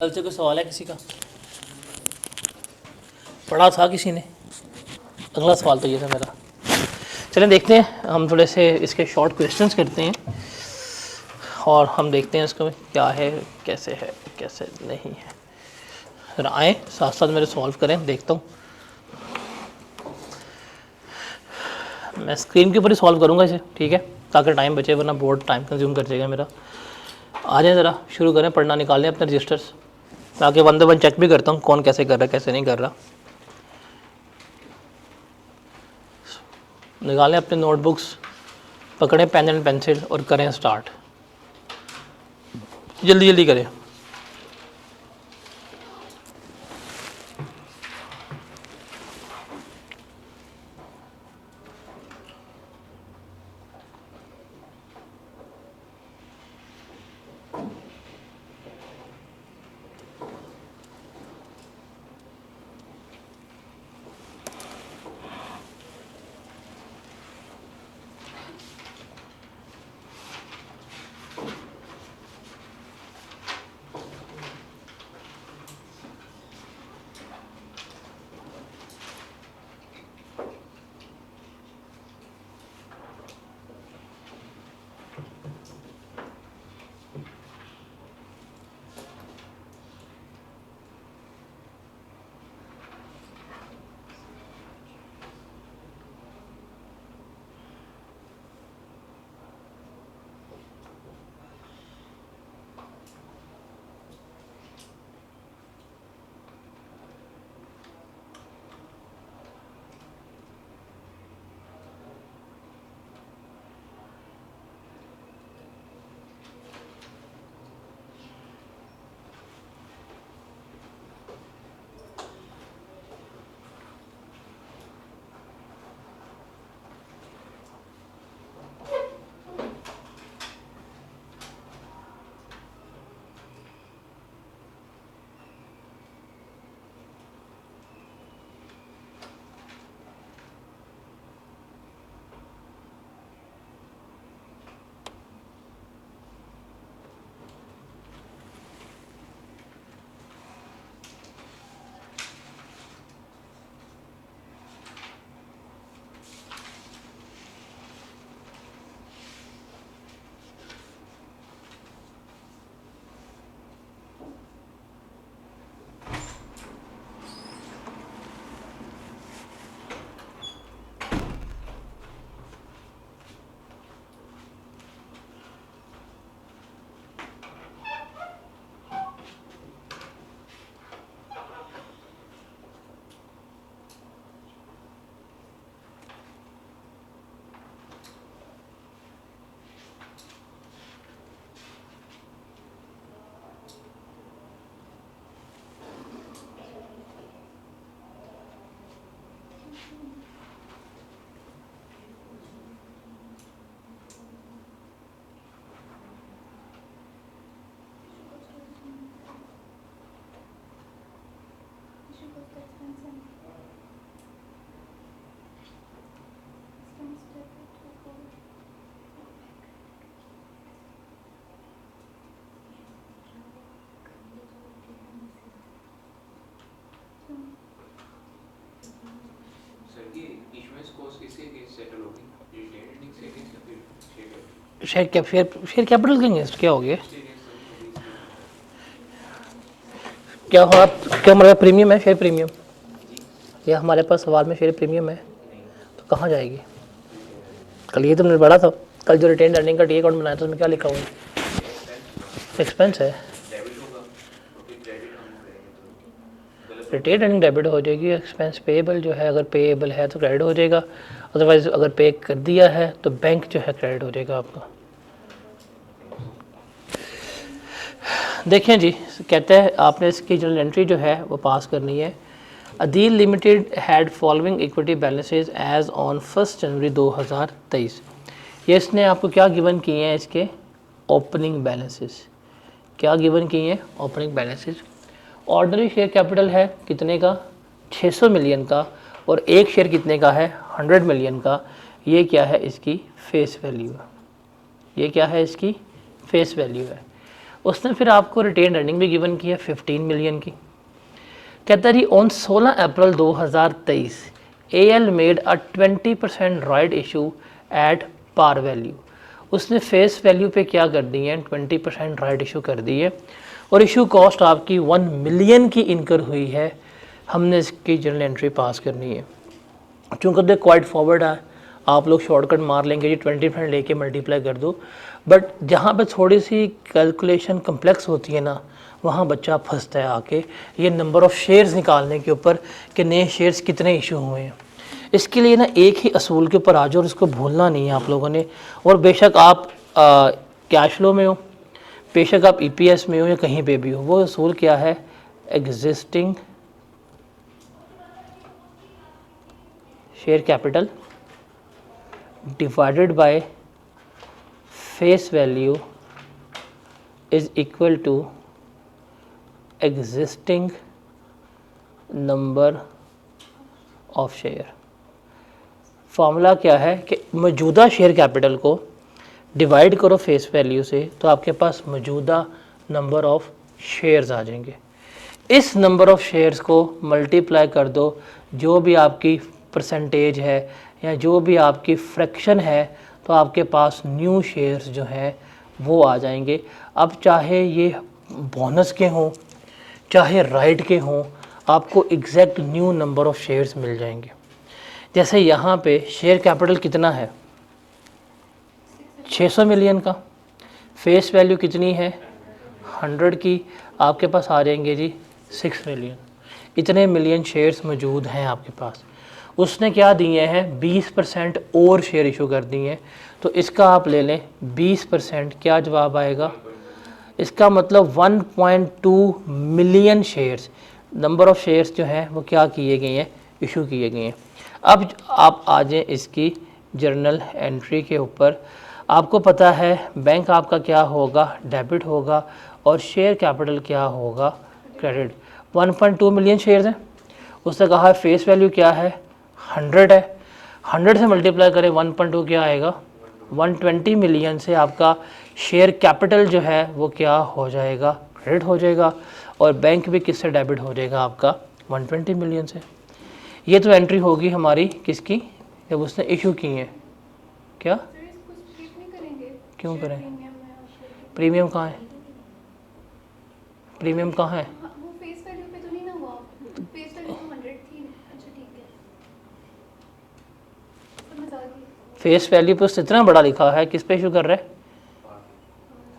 कल से कोई सवाल है किसी का? पढ़ा था किसी ने? अगला सवाल तो ये था मेरा। चलें देखते हैं, हम थोड़े से इसके शॉर्ट क्वेश्चंस करते हैं और हम देखते हैं इसको क्या है, कैसे नहीं है। जरा आए साथ साथ मेरे सॉल्व करें, देखता हूँ। मैं स्क्रीन के ऊपर ही सॉल्व करूँगा इसे, ठीक है, ताकि टाइम बचे, वरना बहुत टाइम कंज्यूम कर जाएगा मेरा। आ जाए ज़रा शुरू करें, पढ़ना निकाल लें अपने रजिस्टर्स, ताकि वन बाय वन चेक भी करता हूँ कौन कैसे कर रहा है कैसे नहीं कर रहा। निकालें अपने नोटबुक्स, पकड़ें पेन एंड पेंसिल और करें स्टार्ट। जल्दी जल्दी करें। शेयर कैपिटल के अगेंस्ट क्या हो गया? क्या हो क्या हमारे पास प्रीमियम है, शेयर प्रीमियम? या हमारे पास सवाल में शेयर प्रीमियम है तो कहाँ जाएगी? कल ये तुमने पढ़ा था, कल जो रिटेन अर्निंग का टी अकाउंट बनाया था उसमें क्या लिखा हुआ है? एक्सपेंस है। रिटेन अर्निंग डेबिट हो जाएगी, एक्सपेंस पेएबल जो है, अगर पेएबल है तो क्रेडिट हो जाएगा, अदरवाइज अगर पे कर दिया है तो बैंक जो है क्रेडिट हो जाएगा आपका। देखें जी, कहते हैं आपने इसकी जर्नल एंट्री जो है वो पास करनी है। Adeel limited had following equity balances as on 1 January 2023। ये इसने आपको क्या गिवन किए हैं, इसके ओपनिंग बैलेंसेस क्या गिवन किए हैं? Opening balances. Ordinary share capital है कितने का? 600 मिलियन का, और एक शेयर कितने का है? 100 मिलियन का। ये क्या है? इसकी फेस वैल्यू है। ये क्या है? इसकी फेस वैल्यू है। उसने फिर आपको रिटेन अर्निंग भी गिवन की है 15 मिलियन की। कहता जी on 16 April 2023 AL made a 20% right issue at par value. उसने फेस वैल्यू पे क्या कर दी है, 20% राइट इशू कर दी है और इशू कॉस्ट आपकी 1 मिलियन की इनकर हुई है। हमने इसकी जर्नल एंट्री पास करनी है। चूँकि दे क्वाइट फॉरवर्ड है, आप लोग शॉर्टकट मार लेंगे जी 20% लेके मल्टीप्लाई कर दो, बट जहाँ पे थोड़ी सी कैलकुलेशन कम्प्लेक्स होती है ना, वहाँ बच्चा फंसता है आके ये नंबर ऑफ़ शेयर्स निकालने के ऊपर कि नए शेयर्स कितने इशू हुए हैं। इसके लिए ना एक ही असूल के ऊपर आ जाओ और इसको भूलना नहीं है आप लोगों ने। और बेशक आप कैश फ्लो में हो, बेशक आप EPS में हो या कहीं पे भी हो, वो असूल क्या है, existing share capital divided by face value is equal to existing number of share. Formula क्या है कि मौजूदा शेयर कैपिटल को डिवाइड करो फेस वैल्यू से तो आपके पास मौजूदा नंबर ऑफ़ शेयर्स आ जाएंगे। इस नंबर ऑफ़ शेयर्स को मल्टीप्लाई कर दो, जो भी आपकी परसेंटेज है या जो भी आपकी फ्रैक्शन है, तो आपके पास न्यू शेयर्स जो हैं वो आ जाएंगे। अब चाहे ये बोनस के हों चाहे राइट के हों, आपको exact new number of shares मिल जाएंगे। जैसे यहाँ पे शेयर कैपिटल कितना है, 600 मिलियन का, फेस वैल्यू कितनी है 100 की, आपके पास आ जाएंगे जी 6 मिलियन। इतने मिलियन शेयर्स मौजूद हैं आपके पास। उसने क्या दिए हैं, 20% और शेयर इशू कर दिए हैं, तो इसका आप ले लें 20%, क्या जवाब आएगा, इसका मतलब 1.2 million shares, number of shares जो हैं वो क्या किए गए हैं, इशू किए गए हैं। अब आप आ जाएँ इसकी जर्नल एंट्री के ऊपर। आपको पता है बैंक आपका क्या होगा, डेबिट होगा, और शेयर कैपिटल क्या होगा, क्रेडिट। 1.2 मिलियन शेयर्स हैं, उसने कहा फेस वैल्यू क्या है 100 है, 100 से मल्टीप्लाई करें 1.2 क्या आएगा 120 मिलियन से आपका शेयर कैपिटल जो है वो क्या हो जाएगा, क्रेडिट हो जाएगा, और बैंक भी किससे डेबिट हो जाएगा आपका 120 मिलियन से। ये तो एंट्री होगी हमारी किसकी, जब उसने इशू की है। क्या क्यों करें, प्रीमियम कहाँ है, प्रीमियम कहाँ है, वो फेस वैल्यू पे तो नहीं ना हुआ, फेस वैल्यू तो 100 थी। अच्छा ठीक है, समझ आ गई। फेस वैल्यू पे उससे इतना बड़ा लिखा है, किस पे इशू कर रहा है,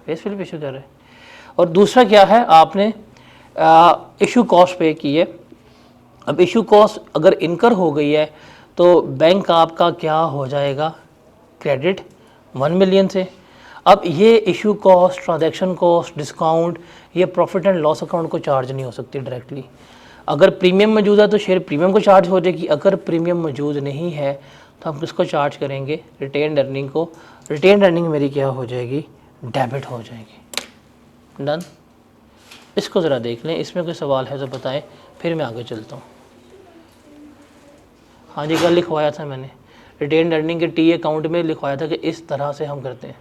फेस वैल्यू पे इशू कर रहा है। और दूसरा क्या है, आपने इशू कॉस्ट पे की है। अब इशू कॉस्ट अगर इनकर हो गई है तो बैंक आपका क्या हो जाएगा, क्रेडिट 1 मिलियन से। अब ये issue cost, transaction cost, discount, ये प्रॉफिट एंड लॉस अकाउंट को चार्ज नहीं हो सकती डायरेक्टली। अगर प्रीमियम मौजूद है तो शेयर प्रीमियम को चार्ज हो जाएगी, अगर प्रीमियम मौजूद नहीं है तो हम किसको चार्ज करेंगे, रिटेन अर्निंग को। रिटेन अर्निंग मेरी क्या हो जाएगी, डेबिट हो जाएगी। डन। इसको ज़रा देख लें, इसमें कोई सवाल है तो बताएं, फिर मैं आगे चलता हूँ। हाँ जी, कल लिखवाया था मैंने, रिटेन अर्निंग के टी अकाउंट में लिखवाया था कि इस तरह से हम करते हैं।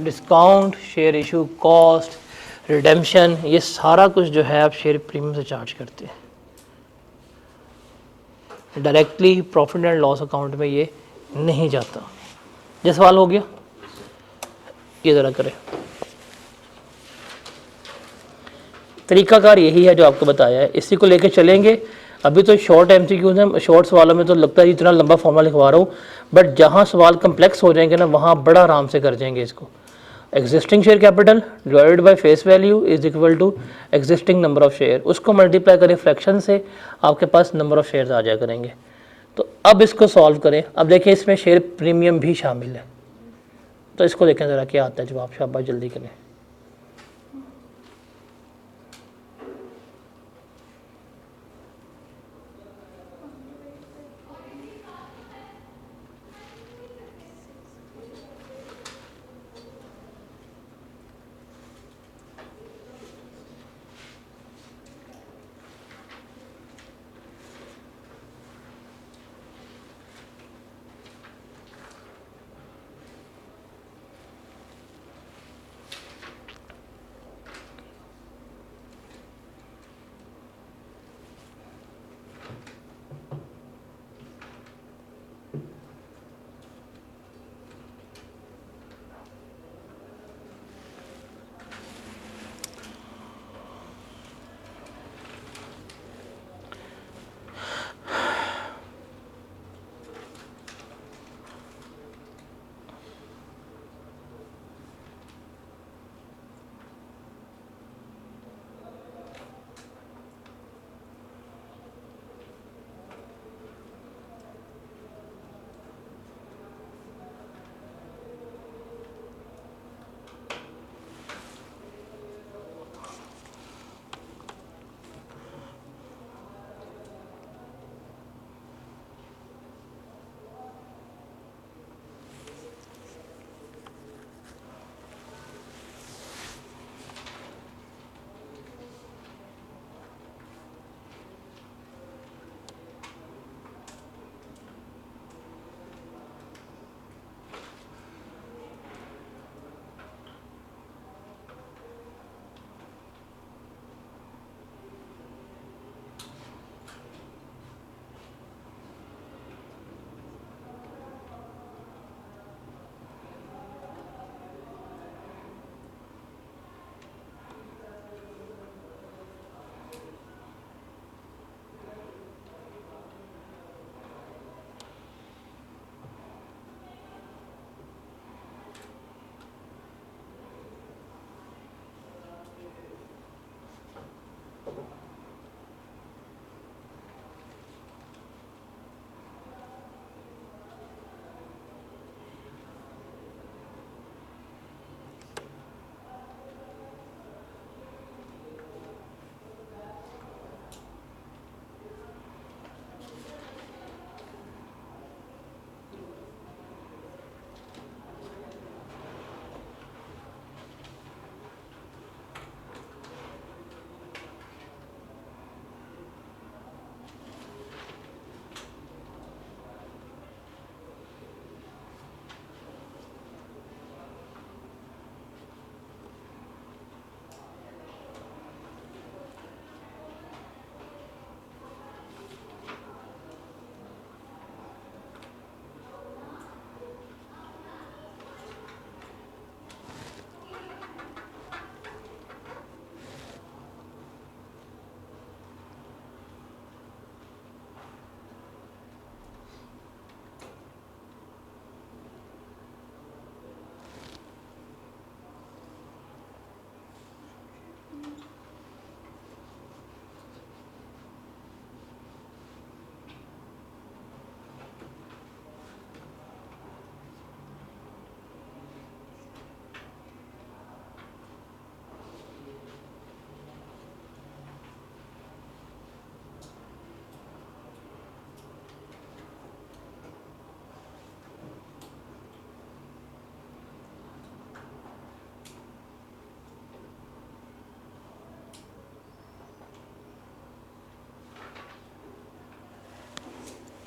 Discount, share issue cost, redemption, ये सारा कुछ जो है आप शेयर प्रीमियम से चार्ज करते हैं। Directly profit and loss account में ये नहीं जाता। ये सवाल हो गया, ये ज़रा करें। तरीकाकार यही है जो आपको बताया है, इसी को लेके चलेंगे। अभी तो शॉर्ट एमसीक्यूज हैं, शॉर्ट सवालों में तो लगता है इतना लंबा फॉर्मूला लिखवा रहा हूँ, बट जहाँ सवाल कम्प्लेक्स हो जाएंगे ना वहाँ बड़ा आराम से कर जाएंगे इसको। Existing share capital divided by face value is equal to existing number of share, उसको मल्टीप्लाई करें फ्रैक्शन से, आपके पास नंबर ऑफ शेयर्स आ जाया करेंगे। तो अब इसको सॉल्व करें। अब देखिए इसमें शेयर प्रीमियम भी शामिल है, तो इसको देखें ज़रा क्या आता है जवाब। शाबाश, जल्दी करें।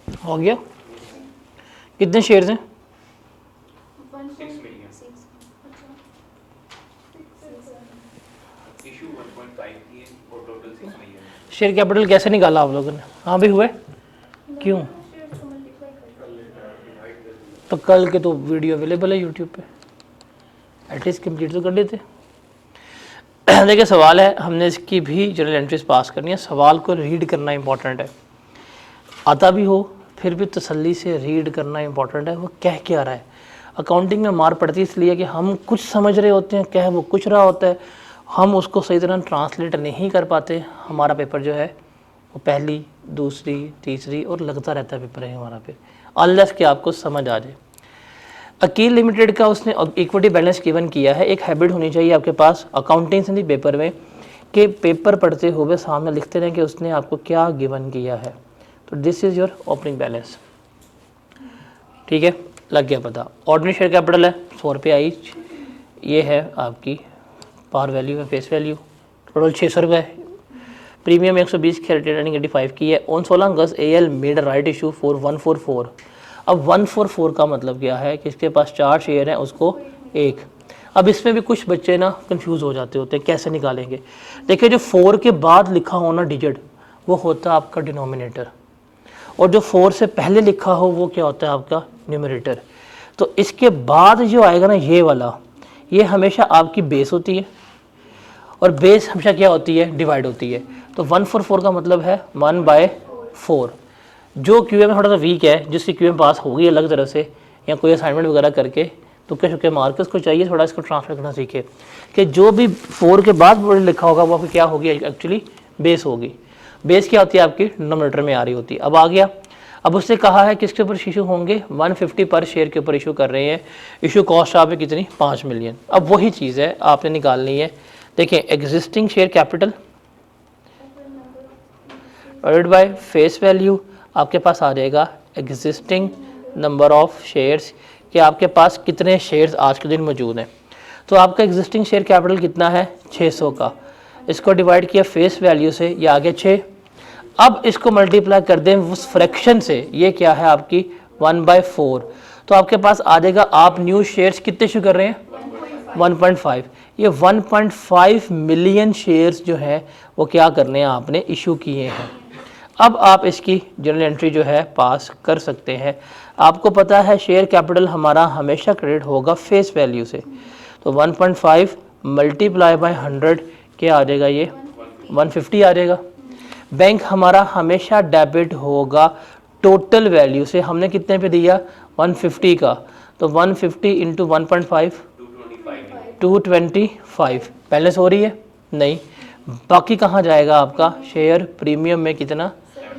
हो गया? कितने शेयर्स हैं? 1.6 इशू 1.5 की है और टोटल 6 मिलियन है। शेयर कैपिटल कैसे निकाला आप लोगों ने? हाँ भी हुए? क्यों? तो कल के तो वीडियो अवेलेबल है यूट्यूब पे, एटलीस्ट कंप्लीट तो कर लेते। देखिए सवाल है, हमने इसकी भी जर्नल एंट्रीज पास करनी है। सवाल को रीड करना इंपॉर्टेंट है। आता भी हो फिर भी तसल्ली से रीड करना इंपॉर्टेंट है, वो कह क्या रहा है। अकाउंटिंग में मार पड़ती है इसलिए कि हम कुछ समझ रहे होते हैं, कह वो कुछ रहा होता है, हम उसको सही तरह ट्रांसलेट नहीं कर पाते। हमारा पेपर जो है वो पहली, दूसरी, तीसरी और लगता रहता है पेपर है हमारा फिर, अनलेस कि आपको समझ आ जाए। अकील लिमिटेड का उसने इक्विटी बैलेंस गिवन किया है। एक हैबिट होनी चाहिए आपके पास अकाउंटिंग से पेपर में कि पेपर पढ़ते हुए सामने लिखते रहें कि उसने आपको क्या गिवन किया है। तो this is your opening balance, ठीक है, लग गया पता। ऑर्डिनरी शेयर कैपिटल है 100 रुपये आई, ये है आपकी पार वैल्यू है, फेस वैल्यू, टोटल 600 रुपये है। प्रीमियम 120 की रिटर्निंग 85 की है। On 16 August AL made right issue for 144। अब 144 का मतलब क्या है कि इसके पास 4 शेयर हैं, उसको 1। अब इसमें भी कुछ बच्चे ना कंफ्यूज हो जाते होते हैं, कैसे निकालेंगे। देखिए जो 4 के बाद लिखा हो ना डिजिट, वो होता है आपका डिनोमिनेटर, और जो 4 से पहले लिखा हो वो क्या होता है आपका न्यूमरेटर। तो इसके बाद जो आएगा ना ये वाला, ये हमेशा आपकी बेस होती है, और बेस हमेशा क्या होती है, डिवाइड होती है। तो 144 का मतलब है 1/4। जो क्यूए में थोड़ा सा वीक है, जिसकी क्यूए में पास होगी अलग तरह से या कोई असाइनमेंट वगैरह करके, तो क्या शुक्र मार्कस को चाहिए थोड़ा इसको ट्रांसफर करना सीखे कि जो भी 4 के बाद वर्ड लिखा होगा वो आपकी क्या होगी, एक्चुअली बेस होगी। बेस क्या होती है आपकी, डिनोमिनेटर में आ रही होती है। अब आ गया, अब उससे कहा है किसके ऊपर इशू होंगे, 150 पर शेयर के ऊपर इशू कर रहे हैं। इशू कॉस्ट आप कितनी, 5 मिलियन। अब वही चीज़ है आपने निकालनी है। देखिए existing share capital divided by face value, आपके पास आ जाएगा एग्जिस्टिंग नंबर ऑफ शेयर्स, कि आपके पास कितने शेयर्स आज के दिन मौजूद हैं। तो आपका एग्जिस्टिंग शेयर कैपिटल कितना है, 600 का। इसको डिवाइड किया फेस वैल्यू से, ये आ गया 6। अब इसको मल्टीप्लाई कर दें उस फ्रैक्शन से, ये क्या है आपकी 1/4। तो आपके पास आ जाएगा, आप न्यू शेयर्स कितने इशू कर रहे हैं, 1.5। ये 1.5 मिलियन शेयर्स जो हैं वो क्या करने हैं, आपने इशू किए हैं। अब आप इसकी जर्नल एंट्री जो है पास कर सकते हैं। आपको पता है शेयर कैपिटल हमारा हमेशा क्रेडिट होगा फेस वैल्यू से, तो 1.5 मल्टीप्लाई बाय 100 क्या आ जाएगा, ये 150 आ जाएगा। बैंक हमारा हमेशा डेबिट होगा टोटल वैल्यू से, हमने कितने पे दिया, 150 का, तो 150 इंटू 1.5 225 बैलेंस हो रही है नहीं। बाकी कहाँ जाएगा आपका शेयर प्रीमियम में कितना,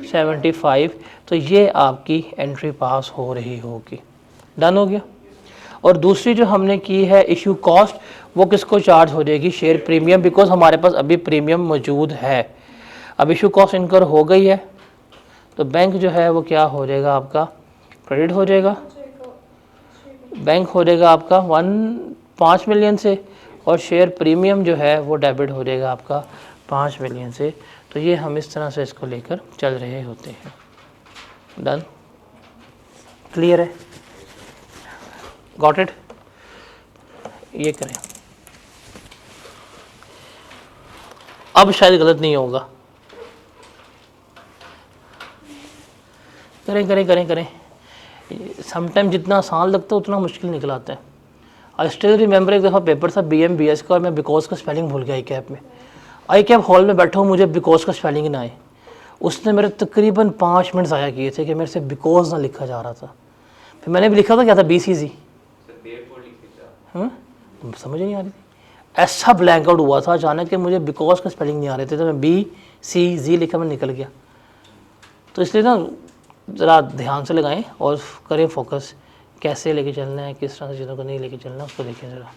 75। तो ये आपकी एंट्री पास हो रही होगी, डन हो गया। और दूसरी जो हमने की है इशू कॉस्ट, वो किसको चार्ज हो जाएगी, शेयर प्रीमियम, बिकॉज हमारे पास अभी प्रीमियम मौजूद है। अब इशू कॉस्ट इनकर हो गई है, तो बैंक जो है वो क्या हो जाएगा आपका, क्रेडिट हो जाएगा। बैंक हो जाएगा आपका 5 मिलियन से, और शेयर प्रीमियम जो है वो डेबिट हो जाएगा आपका 5 मिलियन से। तो ये हम इस तरह से इसको लेकर चल रहे होते हैं। डन, क्लियर है, गॉट इट। ये करें, अब शायद गलत नहीं होगा, करें करें करें करें। समटाइम जितना आसान लगता है उतना मुश्किल निकल आता है। आई स्टिल रिमेंबर एक दफ़ा पेपर था BMBS का, और मैं बिकॉज का स्पेलिंग भूल गया आई कैप में। आई कैप हॉल में बैठा हूँ, मुझे बिकॉज का स्पेलिंग ना आए। उसने मेरे तकरीबन 5 मिनट ज़ाया किए थे कि मेरे से बिकॉज ना लिखा जा रहा था। फिर मैंने भी लिखा था क्या था, BCZ, समझ नहीं आ रही थी। ऐसा ब्लैंक आउट हुआ था अचानक कि मुझे बिकॉज का स्पेलिंग नहीं आ रहे थे, तो मैं BCZ लिखा, मैं निकल गया। तो इसलिए ना ज़रा ध्यान से लगाएं और करें फोकस, कैसे लेके चलना है, किस तरह से चीज़ों को नहीं लेके चलना, उसको देखें ज़रा।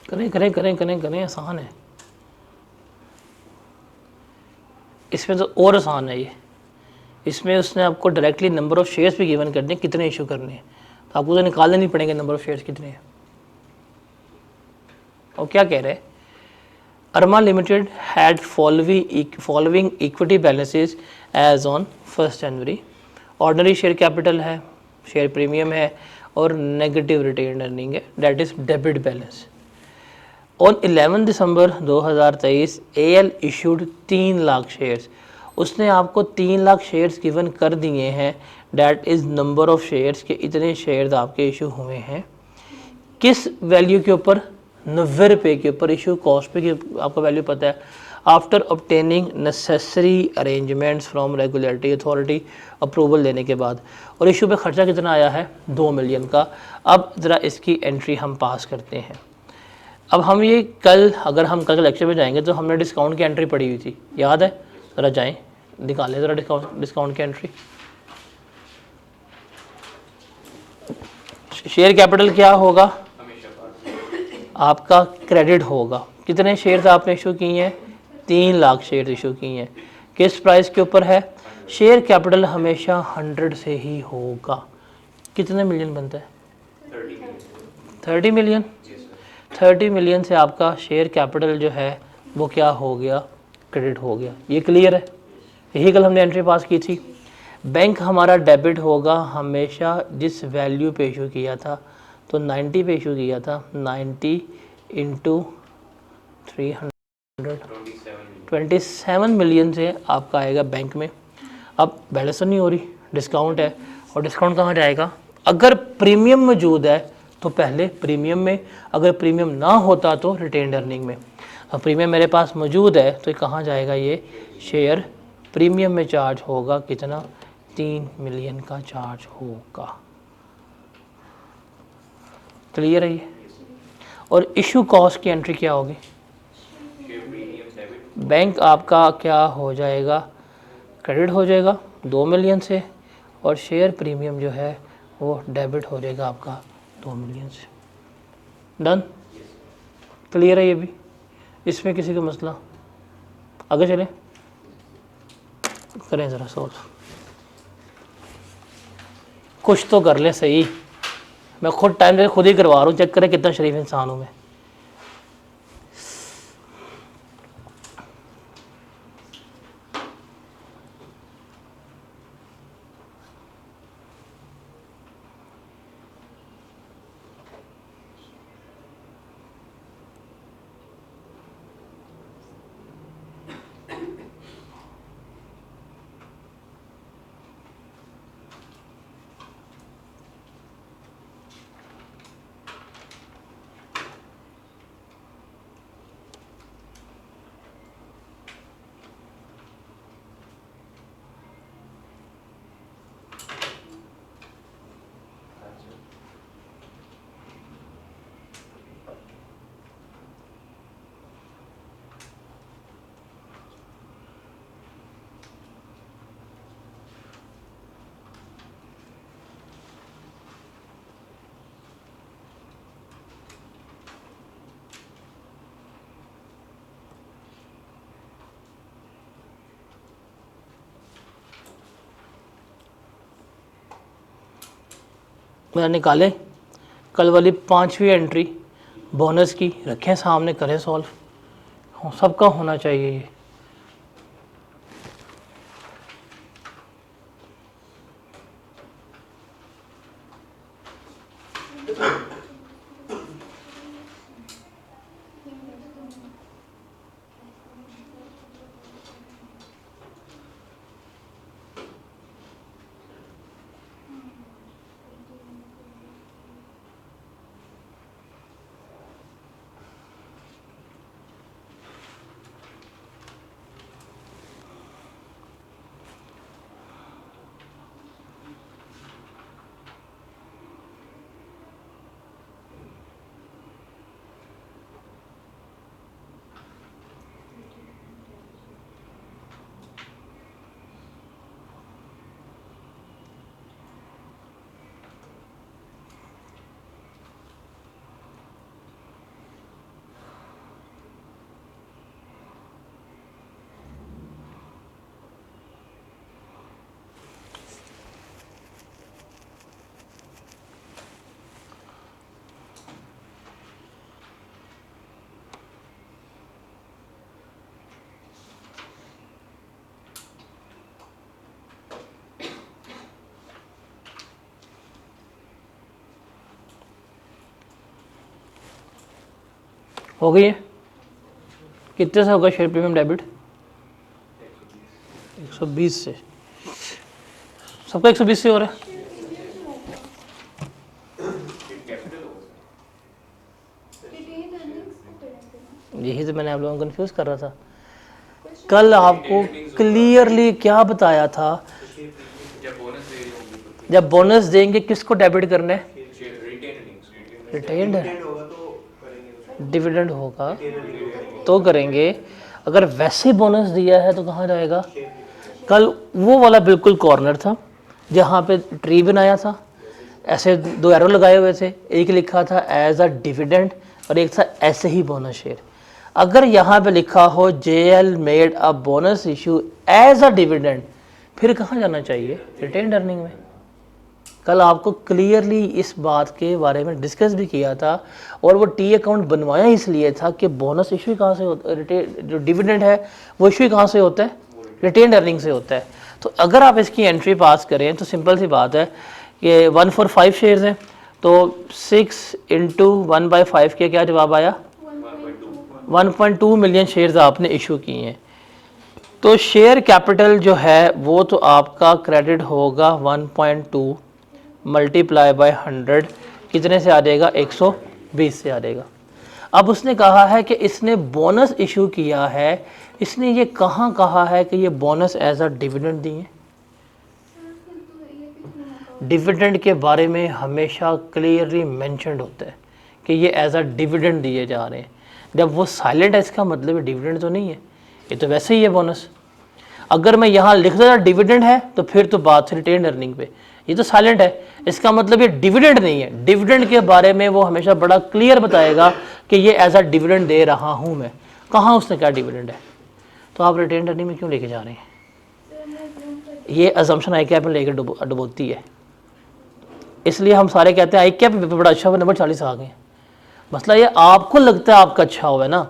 करें करें करें करें करें, आसान है। इसमें तो और आसान है ये। इसमें उसने आपको डायरेक्टली नंबर ऑफ शेयर्स भी गिवन कर दिए, कितने इशू करने हैं, तो आपको तो निकालने नहीं पड़ेंगे नंबर ऑफ शेयर्स कितने हैं। और क्या कह रहे हैं, Arma limited had following equity balances as on 1 January. Ordinary share capital है, शेयर प्रीमियम है और नेगेटिव रिटेन अर्निंग है, that is debit balance. On 11 December 2023 AL issued 3 lakh shares. उसने आपको 3 लाख शेयर्स गिवन कर दिए हैं, that is number of shares के इतने शेयर्स आपके इशू हुए हैं। किस वैल्यू के ऊपर, 90 रुपये के ऊपर। इशू कॉस्ट पे की आपको वैल्यू पता है। After obtaining necessary arrangements from regulatory authority, approval लेने के बाद। और इशू पे खर्चा कितना आया है, 2 मिलियन का। अब ज़रा इसकी एंट्री हम पास करते हैं। अब हम ये कल, अगर हम कल लेक्चर में जाएंगे तो हमने डिस्काउंट की एंट्री पड़ी हुई थी, याद है? ज़रा जाएं, निकालें ज़रा डिस्काउंट की एंट्री। शेयर कैपिटल क्या होगा, आपका क्रेडिट होगा। कितने शेयर्स आपने इशू किए हैं, 3 लाख शेयर इशू किए हैं। किस प्राइस के ऊपर है, शेयर कैपिटल हमेशा 100 से ही होगा। कितने मिलियन बनता है, 30 मिलियन। 30 मिलियन से आपका शेयर कैपिटल जो है वो क्या हो गया, क्रेडिट हो गया। ये क्लियर है, यही कल हमने एंट्री पास की थी। बैंक हमारा डेबिट होगा हमेशा जिस वैल्यू पे इशू किया था, तो 90 पे इशू किया था, 90 इंटू 300, 27 मिलियन से आपका आएगा बैंक में। अब बैलेंस नहीं हो रही, डिस्काउंट है, और डिस्काउंट कहाँ जाएगा, अगर प्रीमियम मौजूद है तो पहले प्रीमियम में, अगर प्रीमियम ना होता तो रिटेन अर्निंग में। अब प्रीमियम मेरे पास मौजूद है तो कहाँ जाएगा, ये शेयर प्रीमियम में चार्ज होगा। कितना, 3 मिलियन का चार्ज होगा। क्लियर है ये? और इशू कॉस्ट की एंट्री क्या होगी, बैंक आपका क्या हो जाएगा, क्रेडिट हो जाएगा 2 मिलियन से, और शेयर प्रीमियम जो है वो डेबिट हो जाएगा आपका 2 मिलियन से। डन, क्लियर है ये भी? इसमें किसी का मसला, आगे चलें, करें ज़रा सॉल्व, कुछ तो कर लें सही। मैं खुद टाइम से खुद ही करवा रहा हूँ, चेक करें कितना शरीफ इंसान हूँ मैं। मेरा निकालें, कल वाली 5वीं एंट्री बोनस की रखें सामने, करें सॉल्व, सबका होना चाहिए ये। हो गई है? कितने से होगा शेयर प्रीमियम डेबिट? 120 से। सबका 120 से हो रहा है? यही तो मैंने आप लोगों को कंफ्यूज कर रहा था। कल आपको क्लियरली क्या बताया था, जब बोनस देंगे किसको डेबिट करना है? रिटेन्ड डिविडेंड होगा तो करेंगे। अगर वैसे बोनस दिया है तो कहाँ जाएगा? कल वो वाला बिल्कुल कॉर्नर था जहाँ पे ट्री बनाया था, ऐसे 2 एरो लगाए हुए थे, एक लिखा था एज अ डिविडेंड और एक था ऐसे ही बोनस शेयर। अगर यहाँ पे लिखा हो JL made a bonus issue as a dividend, फिर कहाँ जाना चाहिए? रिटेन्ड अर्निंग में। कल आपको क्लियरली इस बात के बारे में डिस्कस भी किया था, और वो टी अकाउंट बनवाया इसलिए था कि बोनस इशू कहाँ से होता है, जो डिविडेंड है वो इशू कहाँ से होता है? रिटेन्ड अर्निंग से होता है। तो अगर आप इसकी एंट्री पास करें तो सिंपल सी बात है कि 145 शेयर्स हैं, तो 6 × 1/5 के क्या जवाब आया? 1.2 मिलियन शेयर्स आपने इशू किए हैं। तो शेयर कैपिटल जो है वो तो आपका क्रेडिट होगा 1.2 मल्टीप्लाई बाय 100, कितने से आ जाएगा? 120 से आ जाएगा। अब उसने कहा है कि इसने बोनस इशू किया है, इसने ये कहाँ कहा है कि ये बोनस एज अ डिविडेंड दिए? डिविडेंड के बारे में हमेशा क्लियरली मेंशन्ड होता है कि ये एज अ डिविडेंड दिए जा रहे हैं। जब वो साइलेंट है इसका मतलब डिविडेंड तो नहीं है, ये तो वैसे ही है बोनस। अगर मैं यहाँ लिख देता डिविडेंड है तो फिर तो बात रिटेन अर्निंग पे, ये तो साइलेंट है, इसका मतलब ये डिविडेंड नहीं है। डिविडेंड के बारे में वो हमेशा बड़ा क्लियर बताएगा कि ये एज अ डिविडेंड दे रहा हूँ मैं। कहाँ उसने क्या डिविडेंड है? तो आप रिटेन अर्निंग में क्यों लेके जा रहे हैं? ये अजम्पशन आई कैप में लेकर डुबोती है, इसलिए हम सारे कहते हैं आई कैप पेपर बड़ा अच्छा हुआ, नंबर 40 आ गए। मसला ये आपको लगता है आपका अच्छा हुआ है ना,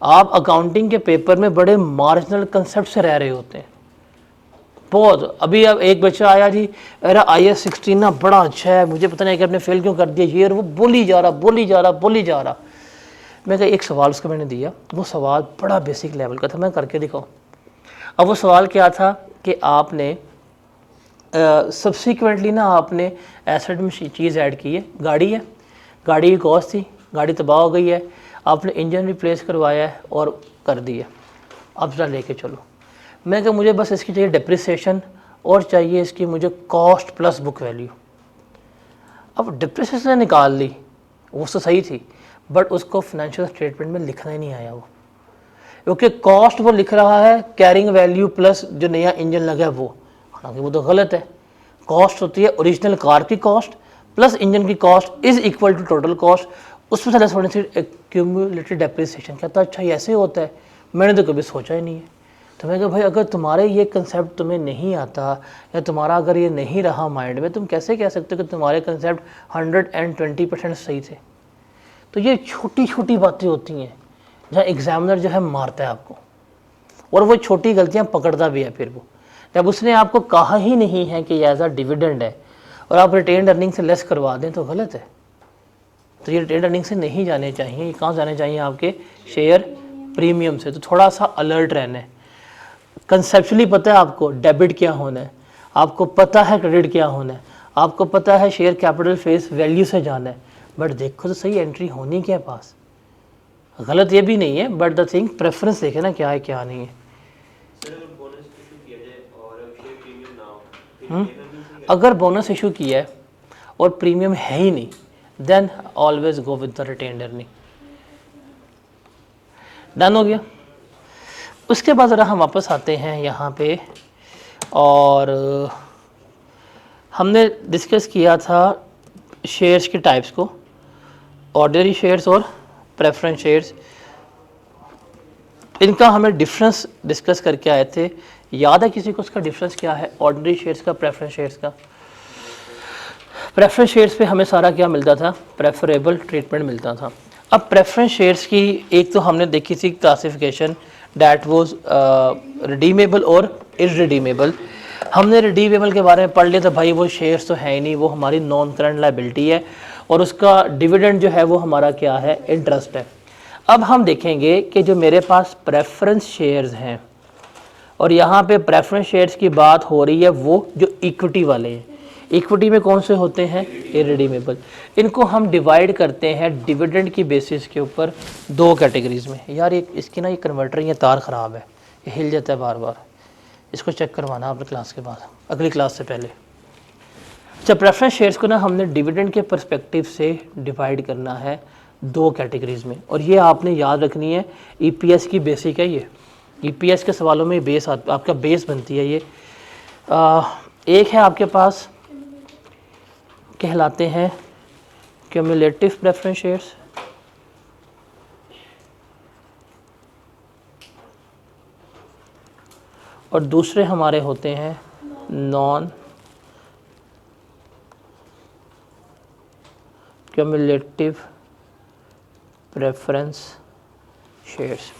आप अकाउंटिंग के पेपर में बड़े मार्जिनल कंसेप्ट से रह रहे होते हैं बहुत। अभी अब एक बच्चा आया जी, अरे IAS 16 ना बड़ा अच्छा है, मुझे पता नहीं कि आपने फेल क्यों कर दिया, ये और वो बोली जा रहा। मैं कहा एक सवाल उसको मैंने दिया, वो सवाल बड़ा बेसिक लेवल का था, मैं करके दिखाऊं। अब वो सवाल क्या था कि आपने सब्सिक्वेंटली ना आपने एसेट में चीज़ ऐड की है, गाड़ी की कॉस्ट थी, गाड़ी तबाह हो गई है, आपने इंजन रिप्लेस करवाया है और कर दिया, अब जरा लेके चलो। मैं कहा मुझे बस इसकी चाहिए डिप्रिसिएशन और चाहिए इसकी मुझे कॉस्ट प्लस बुक वैल्यू। अब डिप्रिसिएशन निकाल ली, वो तो सही थी, बट उसको फाइनेंशियल स्टेटमेंट में लिखना ही नहीं आया वो, क्योंकि कॉस्ट वो लिख रहा है कैरिंग वैल्यू प्लस जो नया इंजन लगा है वो, हालांकि वो तो गलत है। कॉस्ट होती है ओरिजिनल कार की कॉस्ट प्लस इंजन की cost is equal to total cost, उसमें से लेस होने से एक्यूमुलेटेड डेप्रिसिएशन। कहता अच्छा ये ऐसे होता है, मैंने तो कभी सोचा ही नहीं है। तो मैं कहा भाई अगर तुम्हारे ये कंसेप्ट तुम्हें नहीं आता या तुम्हारा अगर ये नहीं रहा माइंड में, तुम कैसे कह सकते हो कि तुम्हारे कंसेप्ट 120% सही थे? तो ये छोटी छोटी बातें होती हैं जहाँ एग्जामिनर जो है मारता है आपको, और वो छोटी गलतियाँ पकड़ता भी है। फिर वो जब उसने आपको कहा ही नहीं है कि एज अ डिविडेंड है और आप रिटेन्ड अर्निंग से लेस करवा दें तो गलत है। तो ये रिटेन्ड अर्निंग से नहीं जाने चाहिए, ये कहाँ जाने चाहिए? आपके शेयर प्रीमियम से। तो थोड़ा सा अलर्ट रहना है। कंसेप्चुअली पता है आपको डेबिट क्या होना है, आपको पता है क्रेडिट क्या होना है, आपको पता है शेयर कैपिटल फेस वैल्यू से जाना है, बट देखो तो सही एंट्री होनी क्या पास। गलत ये भी नहीं है, बट द थिंग प्रेफरेंस देखे ना क्या है क्या नहीं है। अगर बोनस इशू किया है और प्रीमियम है ही नहीं, then always go with the retained earning. Done हो गया। उसके बाद ज़रा हम वापस आते हैं यहाँ पे, और हमने डिस्कस किया था शेयर्स के टाइप्स को, ऑर्डिनरी शेयर्स और प्रेफरेंस शेयर्स। इनका हमें डिफरेंस डिस्कस करके आए थे। याद है किसी को उसका डिफरेंस क्या है, ऑर्डिनरी शेयर्स का, प्रेफरेंस शेयर्स का? प्रेफरेंस शेयर्स पे हमें सारा क्या मिलता था? प्रेफरेबल ट्रीटमेंट मिलता था। अब प्रेफरेंस शेयर्स की एक तो हमने देखी थी क्लासिफिकेशन, डैट वाज रिडीमेबल और इररिडीमेबल। हमने रिडीमेबल के बारे में पढ़ लिया था, भाई वो शेयर्स तो है ही नहीं, वो हमारी नॉन करंट लायबिलिटी है और उसका डिविडेंड जो है वो हमारा क्या है? इंटरेस्ट है। अब हम देखेंगे कि जो मेरे पास प्रेफरेंस शेयर्स हैं और यहाँ पे प्रेफरेंस शेयर्स की बात हो रही है वो जो इक्विटी वाले हैं। इक्विटी में कौन से होते हैं? इररिडीमेबल। इनको हम डिवाइड करते हैं डिविडेंड की बेसिस के ऊपर दो कैटेगरीज में। यार ये इसकी ना ये कन्वर्टर ये तार ख़राब है, ये हिल जाता है बार बार, इसको चेक करवाना आपने क्लास के बाद, अगली क्लास से पहले। जब प्रेफरेंस शेयर्स को ना हमने डिविडेंड के पर्सपेक्टिव से डिवाइड करना है दो कैटेगरीज में, और ये आपने याद रखनी है, ईपीएस की बेसिक है ये। ईपीएस के सवालों में बेस आपका बेस बनती है ये। एक है आपके पास कहलाते हैं क्यूमुलेटिव प्रेफरेंस शेयर्स, और दूसरे हमारे होते हैं non cumulative preference shares.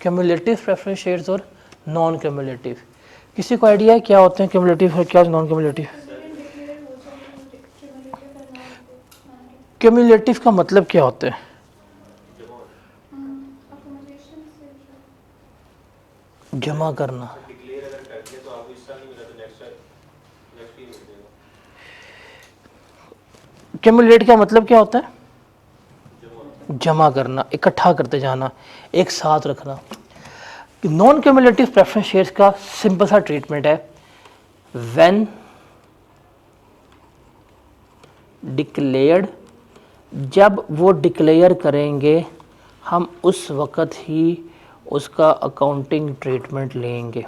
Cumulative preference shares और नॉन क्यूमुलेटिव, किसी को आइडिया है क्या होते हैं क्यूमुलेटिव और क्या नॉन क्यूमुलेटिव? क्यूमुलेटिव का मतलब क्या होता है? जमा करना। डिक्लेयर अगर करते तो आपको इस साल नहीं मिला तो नेक्स्ट ही मिल जाएगा। क्यूमुलेट का मतलब क्या होता है? जमा करना, इकट्ठा करते जाना, एक साथ रखना। नॉन क्यूमुलेटिव प्रेफरेंस शेयर्स का सिंपल सा ट्रीटमेंट है, व्हेन डिक्लेयर्ड, जब वो डिक्लेयर करेंगे हम उस वक़्त ही उसका अकाउंटिंग ट्रीटमेंट लेंगे।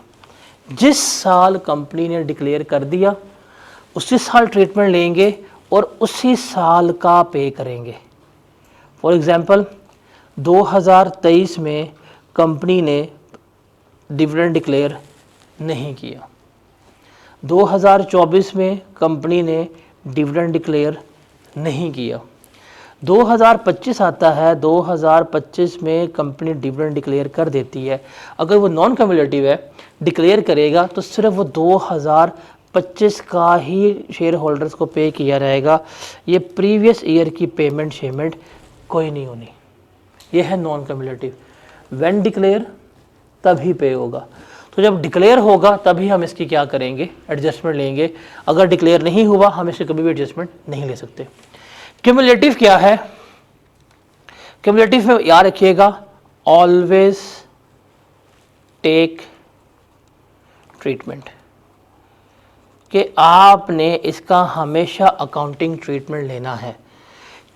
जिस साल कंपनी ने डिक्लेयर कर दिया उसी साल ट्रीटमेंट लेंगे और उसी साल का पे करेंगे। फॉर एग्ज़ाम्पल 2023 में कंपनी ने डिविडेंड डिक्लेयर नहीं किया, 2024 में कंपनी ने डिविडेंड डिक्लेयर नहीं किया, 2025 आता है, 2025 में कंपनी डिविडेंड डिक्लेयर कर देती है। अगर वो नॉन क्यूमुलेटिव है, डिक्लेयर करेगा तो सिर्फ वो 2025 का ही शेयर होल्डर्स को पे किया जाएगा, ये प्रीवियस ईयर की पेमेंट शेमेंट कोई नहीं होनी। ये है नॉन क्यूमुलेटिव। व्हेन डिक्लेयर तभी पे होगा, तो जब डिक्लेयर होगा तभी हम इसकी क्या करेंगे? एडजस्टमेंट लेंगे। अगर डिक्लेयर नहीं हुआ हम इससे कभी भी एडजस्टमेंट नहीं ले सकते। क्यूमुलेटिव क्या है? क्यूमुलेटिव में याद रखिएगा, ऑलवेज टेक ट्रीटमेंट, कि आपने इसका हमेशा अकाउंटिंग ट्रीटमेंट लेना है,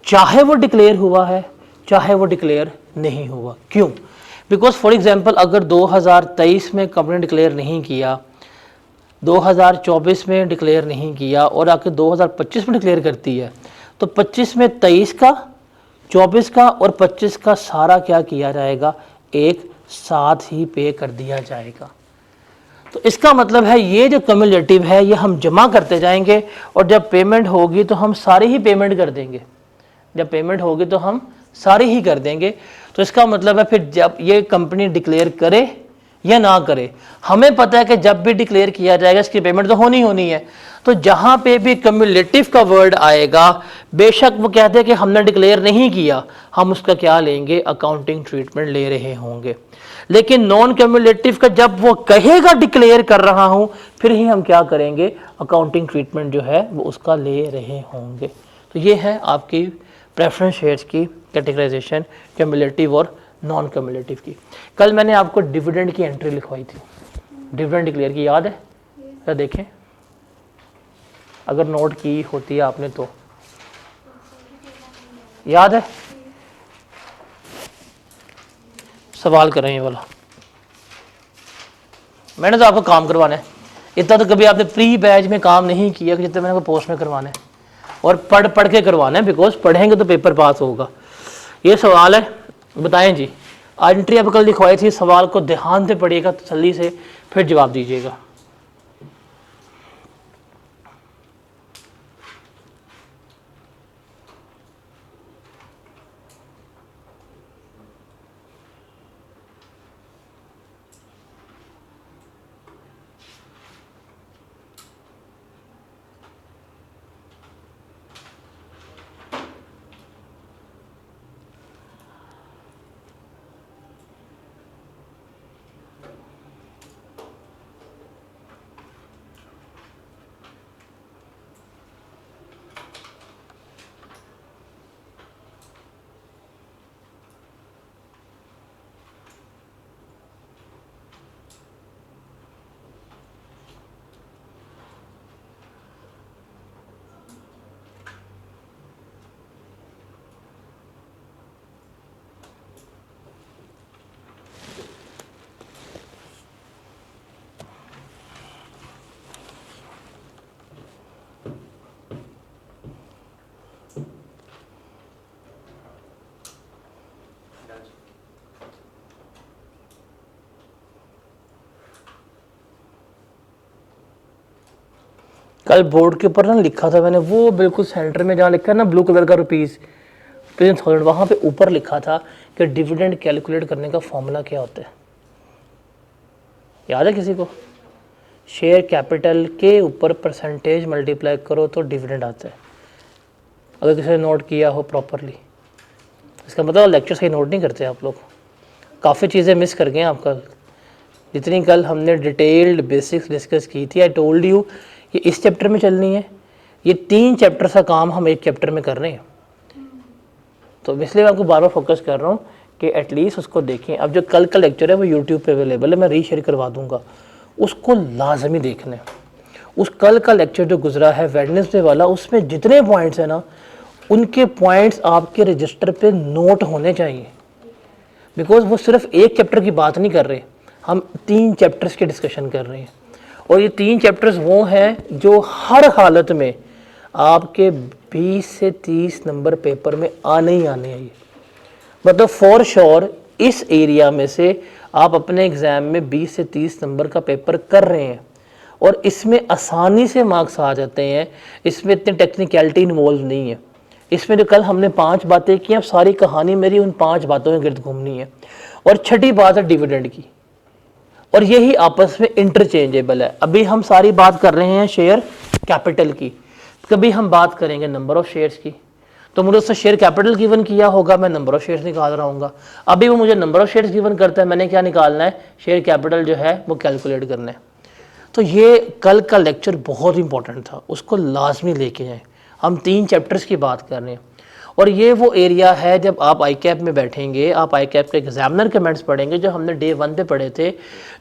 चाहे वो डिक्लेयर हुआ है चाहे वो डिक्लेयर नहीं हुआ। क्यों? बिकॉज फॉर एग्जांपल अगर 2023 में कंपनी डिक्लेयर नहीं किया, 2024 में डिक्लेयर नहीं किया और आके 2025 में डिक्लेयर करती है, तो 25 में 23 का, 24 का और 25 का सारा क्या किया जाएगा? एक साथ ही पे कर दिया जाएगा। तो इसका मतलब है ये जो क्यूमुलेटिव है ये हम जमा करते जाएंगे और जब पेमेंट होगी तो हम सारी ही पेमेंट कर देंगे। जब पेमेंट होगी तो हम सारी ही कर देंगे। तो इसका मतलब है फिर जब ये कंपनी डिक्लेयर करे या ना करे, हमें पता है कि जब भी डिक्लेयर किया जाएगा इसकी पेमेंट तो होनी होनी है। तो जहाँ पे भी क्यूमुलेटिव का वर्ड आएगा, बेशक वो कहते हैं कि हमने डिक्लेयर नहीं किया, हम उसका क्या लेंगे? अकाउंटिंग ट्रीटमेंट ले रहे होंगे। लेकिन नॉन क्यूमुलेटिव का जब वो कहेगा डिक्लेयर कर रहा हूं, फिर ही हम क्या करेंगे? अकाउंटिंग ट्रीटमेंट जो है वो उसका ले रहे होंगे। तो ये है आपकी प्रेफरेंस शेयर्स की कैटेगराइजेशन, क्यूमुलेटिव और नॉन क्यूमुलेटिव की। कल मैंने आपको डिविडेंड की एंट्री लिखवाई थी, डिविडेंड डिक्लेयर की, याद है? क्या देखें, अगर नोट की होती है आपने तो याद है? सवाल करें ये वाला, मैंने तो आपको काम करवाना है। इतना तो कभी आपने प्री बैच में काम नहीं किया कि जितना मैंने आपको पोस्ट में करवाना है, और पढ़ पढ़ के करवाना है, बिकॉज पढ़ेंगे तो पेपर पास होगा। ये सवाल है, बताएं जी। आज एंट्री आप कल लिखवाई थी, सवाल को ध्यान से पढ़िएगा, तसल्ली से, फिर जवाब दीजिएगा। कल बोर्ड के ऊपर ना लिखा था मैंने, वो बिल्कुल सेंटर में जहाँ लिखा है ना ब्लू कलर का रुपीज़ 1000, वहाँ पे ऊपर लिखा था कि डिविडेंड कैलकुलेट करने का फॉर्मूला क्या होता है, याद है किसी को? शेयर कैपिटल के ऊपर परसेंटेज मल्टीप्लाई करो तो डिविडेंड आता है। अगर किसी ने नोट किया हो प्रॉपरली, इसका मतलब लेक्चर सही नोट नहीं करते आप लोग, काफ़ी चीज़ें मिस कर गए आप कल। जितनी कल हमने डिटेल्ड बेसिक्स डिस्कस की थी, आई टोल्ड यू ये इस चैप्टर में चलनी है, ये 3 चैप्टर का काम हम एक चैप्टर में कर रहे हैं। तो इसलिए मैं आपको बार बार फोकस कर रहा हूँ कि एटलीस्ट उसको देखें। अब जो कल का लेक्चर है वो यूट्यूब पे अवेलेबल है, मैं रीशेयर करवा दूंगा, उसको लाजमी देखना है। उस कल का लेक्चर जो गुजरा है वेडनेसडे वाला, उसमें जितने पॉइंट्स हैं ना, उनके पॉइंट्स आपके रजिस्टर पे नोट होने चाहिए, बिकॉज वो सिर्फ एक चैप्टर की बात नहीं कर रहे, हम 3 चैप्टर्स की डिस्कशन कर रहे हैं। और ये 3 चैप्टर्स वो हैं जो हर हालत में आपके 20 से 30 नंबर पेपर में आने ही आने हैं। मतलब फॉर श्योर इस एरिया में से आप अपने एग्ज़ाम में 20 से 30 नंबर का पेपर कर रहे हैं और इसमें आसानी से मार्क्स आ जाते हैं, इसमें इतनी टेक्निकलिटी इन्वॉल्व नहीं है। इसमें जो कल हमने 5 बातें की, अब सारी कहानी मेरी उन 5 बातों के गिर्द घूमनी है। और छठी बात है डिविडेंड की, और यही आपस में इंटरचेंजेबल है। अभी हम सारी बात कर रहे हैं शेयर कैपिटल की, कभी हम बात करेंगे नंबर ऑफ शेयर्स की, तो मुझे उससे शेयर कैपिटल गिवन किया होगा, मैं नंबर ऑफ शेयर्स निकाल रहा हूँ। अभी वो मुझे नंबर ऑफ शेयर्स गिवन करता है, मैंने क्या निकालना है, शेयर कैपिटल जो है वो कैलकुलेट करना है। तो ये कल का लेक्चर बहुत इंपॉर्टेंट था, उसको लाजमी लेके आए। हम 3 चैप्टर्स की बात कर रहे हैं और ये वो एरिया है जब आप आई कैप में बैठेंगे, आप आई कैप के एग्जामिनर कमेंट्स पढ़ेंगे जो हमने डे 1 पे पढ़े थे,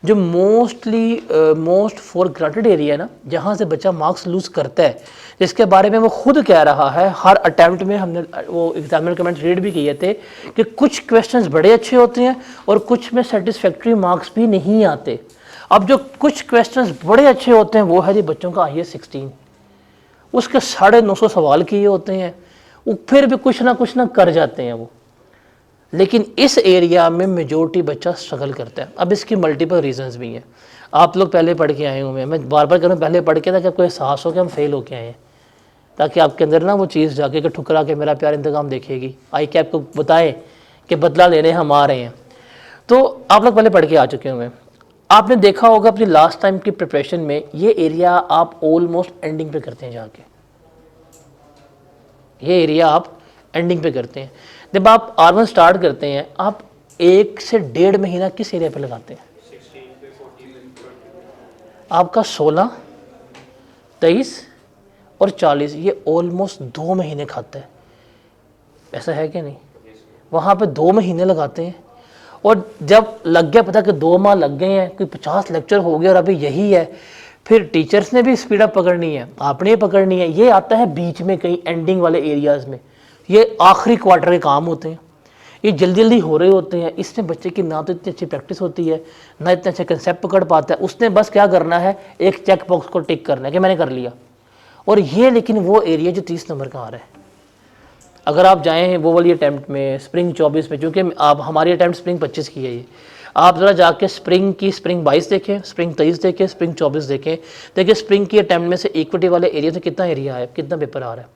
जो मोस्ट फॉर ग्रांटेड एरिया है ना, जहाँ से बच्चा मार्क्स लूज करता है, जिसके बारे में वो खुद कह रहा है। हर अटैम्प्ट में हमने वो एग्जामिनर कमेंट्स रीड भी किए थे कि कुछ क्वेश्चंस बड़े अच्छे होते हैं और कुछ में सेटिस्फैक्ट्री मार्क्स भी नहीं आते। अब जो कुछ क्वेश्चंस बड़े अच्छे होते हैं वो है जी बच्चों का IAS 16, उसके 950 सवाल किए होते हैं, वो फिर भी कुछ ना कर जाते हैं वो। लेकिन इस एरिया में मेजॉरिटी बच्चा स्ट्रगल करता है। अब इसकी मल्टीपल रीजंस भी हैं, आप लोग पहले पढ़ के आए हुए हैं, मैं बार बार कह रहा हूँ पहले पढ़ के, ताकि आपको एहसास हो कि हम फेल होके आए हैं, ताकि आपके अंदर ना वो चीज़ जाके कि ठुकरा के मेरा प्यार इंतकाम देखेगी, आई कैप को बताए कि बदला लेने हम आ रहे हैं। तो आप लोग पहले पढ़ के आ चुके हुए हैं, आपने देखा होगा अपनी लास्ट टाइम की प्रिपरेशन में ये एरिया आप ऑलमोस्ट एंडिंग पे करते हैं जाके, ये एरिया आप एंडिंग पे करते हैं। जब आप R1 स्टार्ट करते हैं, आप 1 से 1.5 महीना किस एरिया पे लगाते हैं? 16 पे 40 पे आपका 16, 23 और 40, ये ऑलमोस्ट 2 महीने खाता है, ऐसा है कि नहीं? वहाँ पे 2 महीने लगाते हैं और जब लग गया पता कि 2 माह लग गए हैं, कोई 50 लेक्चर हो गया और अभी यही है, फिर टीचर्स ने भी स्पीड अप पकड़नी है, आपने पकड़नी है। ये आता है बीच में कहीं एंडिंग वाले एरियाज़ में, ये आखिरी क्वार्टर के काम होते हैं, ये जल्दी जल्दी हो रहे होते हैं। इसमें बच्चे की ना तो इतनी अच्छी प्रैक्टिस होती है, ना इतने अच्छे कंसेप्ट पकड़ पाता है, उसने बस क्या करना है, एक चेक बॉक्स को टिक करना है कि मैंने कर लिया। और ये लेकिन वो एरिया जो 30 नंबर का आ रहा है, अगर आप जाएँ वो वाली अटैम्प्ट में स्प्रिंग 24 में, चूँकि आप हमारी अटैम्प्ट स्प्रिंग 25 की है, ये आप ज़रा जाके स्प्रिंग 22 देखें, स्प्रिंग 23 देखें, स्प्रिंग 24 देखें, देखिए स्प्रिंग की अटैम्प्ट में से इक्विटी वाले एरिया से कितना एरिया है, कितना पेपर आ रहा है।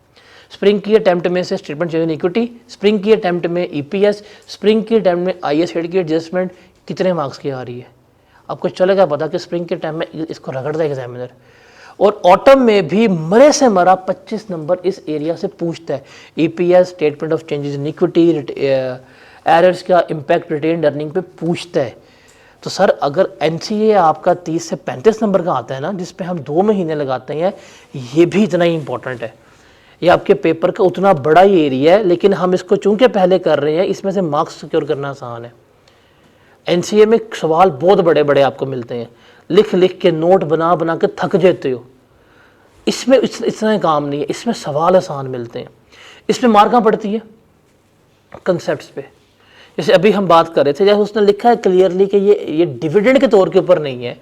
स्प्रिंग की अटैम्प्ट में से statement change in equity, spring की अटैम्प्ट में EPS, स्प्रिंग की अटैम्प्ट में IAS हेड की एडजस्टमेंट कितने मार्क्स की आ रही है, आपको चलेगा पता कि स्प्रिंग के टाइम में इसको रगड़ता है एग्जामिनर। और ऑटम में भी मरे से मरा 25 नंबर इस एरिया से पूछता है, EPS, statement of changes in equity, errors का इम्पैक्ट रिटेन्ड अर्निंग पे पूछता है। तो सर अगर NCA आपका 30 से 35 नंबर का आता है ना, जिस पे हम 2 महीने लगाते हैं, ये भी इतना ही इंपॉर्टेंट है। ये आपके पेपर का उतना बड़ा ही एरिया है, लेकिन हम इसको चूंकि पहले कर रहे हैं, इसमें से मार्क्स सिक्योर करना आसान है। NCA में सवाल बहुत बड़े बड़े आपको मिलते हैं, लिख लिख के नोट बना बना के थक जाते हो। इसमें इतना काम नहीं है, इसमें सवाल आसान मिलते हैं। इसमें मार्का पड़ती है कंसेप्ट्स पे, जैसे अभी हम बात कर रहे थे, जैसे उसने लिखा है क्लियरली कि ये डिविडेंड के तौर के ऊपर नहीं है,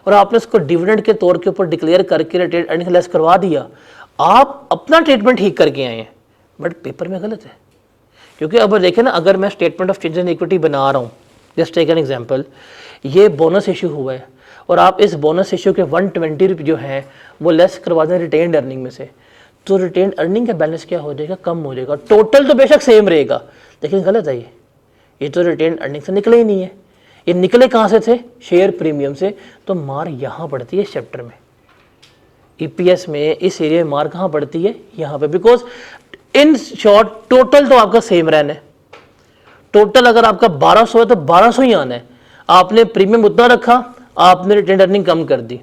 और आपने उसको डिविडेंड के तौर के ऊपर डिक्लेयर करके रिटेन्ड अर्निंग लेस करवा दिया, आप अपना ट्रीटमेंट ठीक करके आए हैं, बट पेपर में गलत है। क्योंकि अब देखें ना, अगर मैं statement of change in equity बना रहा हूँ, जस्ट टेक एन एग्जांपल, ये बोनस इशू हुआ है और आप इस बोनस इश्यू के 120 रुपये जो है वो लेस करवा दें रिटेन्ड अर्निंग में से, तो रिटेन्ड अर्निंग का बैलेंस क्या हो जाएगा, कम हो जाएगा। टोटल तो बेशक सेम रहेगा, लेकिन गलत है ये तो रिटेन्ड अर्निंग से निकले ही नहीं है। ये निकले कहाँ से थे, शेयर प्रीमियम से। तो मार यहाँ पड़ती है इस चैप्टर में, ईपीएस में इस एरिया में मार कहाँ पड़ती है, यहाँ पे। बिकॉज इन शॉर्ट टोटल तो आपका सेम रहना है। टोटल अगर आपका 1200 है तो 1200 ही आना है। आपने प्रीमियम उतना रखा, आपने रिटेन अर्निंग कम कर दी,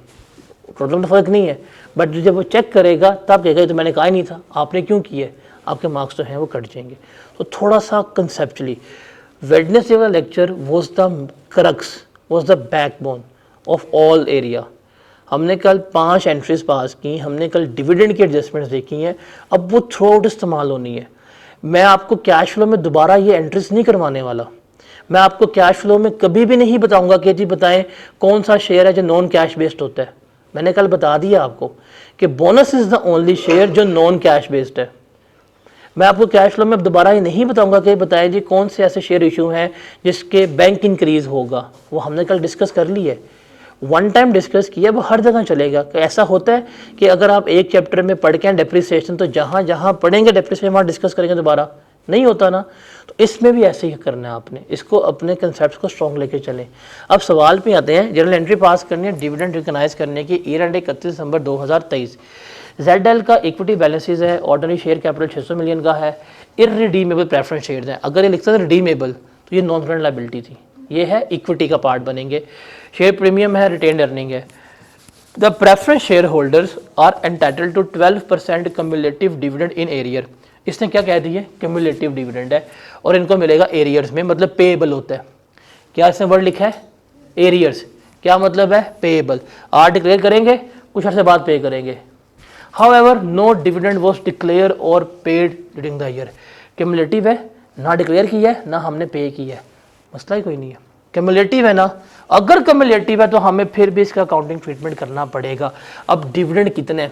टोटल तो फर्क नहीं है। बट जब वो चेक करेगा तब कहेगा तो मैंने कहा ही नहीं था, आपने क्यों किया, आपके मार्क्स जो हैं वो कट जाएंगे। तो थोड़ा सा कंसेप्चुअली वेडनेसडे वाला lecture was the crux, was the backbone of all area. हमने कल 5 एंट्रीज पास की, हमने कल डिविडेंड की एडजस्टमेंट्स देखी हैं, अब वो थ्रू आउट इस्तेमाल होनी है। मैं आपको कैश फ्लो में दोबारा ये एंट्रीज नहीं करवाने वाला। मैं आपको कैश फ्लो में कभी भी नहीं बताऊंगा कि जी बताएं कौन सा शेयर है जो नॉन कैश बेस्ड होता है। मैंने कल बता दिया आपको कि bonus is the only share जो नॉन कैश बेस्ड है। मैं आपको कैश फ्लो में दोबारा ये नहीं बताऊंगा कि बताएं जी कौन से ऐसे शेयर इशू हैं जिसके बैंक इंक्रीज होगा, वो हमने कल डिस्कस कर ली है, वन टाइम डिस्कस किया, वो हर जगह चलेगा। ऐसा होता है कि अगर आप एक चैप्टर में पढ़ के हैं डेप्रिसिएशन, तो जहाँ जहाँ पढ़ेंगे डेप्रिसिएशन वहाँ डिस्कस करेंगे दोबारा, नहीं होता ना। तो इसमें भी ऐसे ही करना है आपने, इसको अपने कंसेप्ट को स्ट्रॉन्ग लेके चलें। अब सवाल पे आते हैं, जनरल एंट्री पास करनी है डिविडेंड रिकॉग्नाइज करने की, ईयर एंड 31 दिसंबर 2023। ZL का इक्विटी बैलेंसेज है, ऑर्डिनरी शेयर कैपिटल 600 मिलियन का है, इररिडीमेबल प्रेफरेंस शेयर्स हैं। अगर ये लिखता था रिडीमेबल तो ये नॉन करंट लायबिलिटी थी, ये है इक्विटी का पार्ट बनेंगे। शेयर प्रीमियम है, रिटेन्ड अर्निंग है। The preference share holders are entitled to 12% cumulative dividend in arrear. इसने क्या कह दी है, कम्युलेटिव डिविडेंड है और इनको मिलेगा एरियर्स में, मतलब पेएबल होता है। क्या इसने वर्ड लिखा है, एरियर्स, क्या मतलब है, पेएबल। आर डिक्लेयर करेंगे, कुछ अर्से बाद पे करेंगे। However no dividend was declare और paid during the year. Cumulative है, ना डिक्लेयर किया है ना हमने पे किया है, मसला ही कोई नहीं है। कम्युलेटिव है ना, अगर कम्युलेटिव है तो हमें फिर भी इसका अकाउंटिंग ट्रीटमेंट करना पड़ेगा। अब डिविडेंड कितने,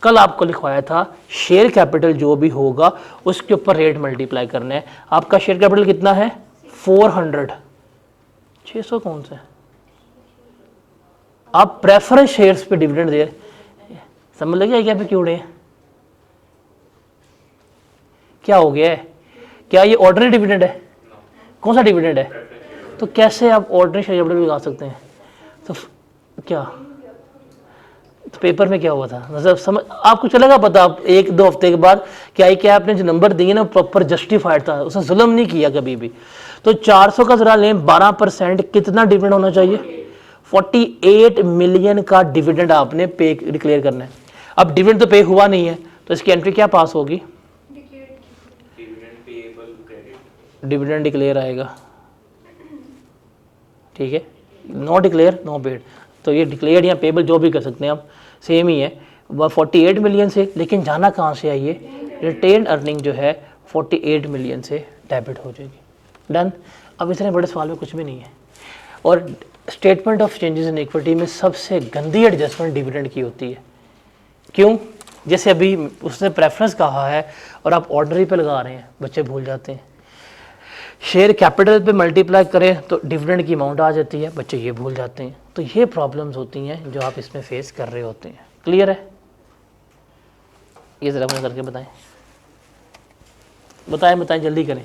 कल आपको लिखवाया था शेयर कैपिटल जो भी होगा उसके ऊपर रेट मल्टीप्लाई करना है। आपका शेयर कैपिटल कितना है, 400, 600 कौन सा है, आप प्रेफरेंस शेयर्स पे डिविडेंड दे, समझ लगे क्या पे क्यों हैं, क्या हो गया है, क्या ये ऑर्डिनरी डिविडेंड है, कौन सा डिविडेंड है, तो कैसे आप ऑर्डिनरी शेयर कैपिटल लगा सकते हैं। तो क्या तो पेपर में क्या हुआ था, मतलब समझ आपको चलेगा पता, आप 1-2 हफ्ते के बाद क्या आपने जो नंबर दिए ना प्रॉपर जस्टिफाइड था, उसने जुल्म नहीं किया कभी भी। तो 400 का जरा लें, 12% कितना डिविडेंड होना चाहिए, 48 मिलियन का डिविडेंड आपने पे डिक्लेयर करना है। अब डिविडेंड तो पे हुआ नहीं है, तो इसकी एंट्री क्या पास होगी, डिविडेंड डिक्लेयर आएगा, ठीक है, नो डिक्लेयर नो पेड। तो ये डिक्लेयर्ड या पेबल जो भी कर सकते हैं आप, सेम ही है। 48 मिलियन से, लेकिन जाना कहाँ से आइए, रिटेन अर्निंग जो है 48 मिलियन से डेबिट हो जाएगी। डन। अब इतने बड़े सवाल में कुछ भी नहीं है। और statement of changes in equity में सबसे गंदी एडजस्टमेंट डिविडेंड की होती है। क्यों, जैसे अभी उसने प्रेफरेंस कहा है और आप ऑर्डनरी पे लगा रहे हैं, बच्चे भूल जाते हैं। शेयर कैपिटल पे मल्टीप्लाई करें तो डिविडेंड की अमाउंट आ जाती है, बच्चे ये भूल जाते हैं। तो ये प्रॉब्लम्स होती हैं जो आप इसमें फेस कर रहे होते हैं। क्लियर है, ये ज़रा मुझे करके बताएं, बताएं बताएं जल्दी करें।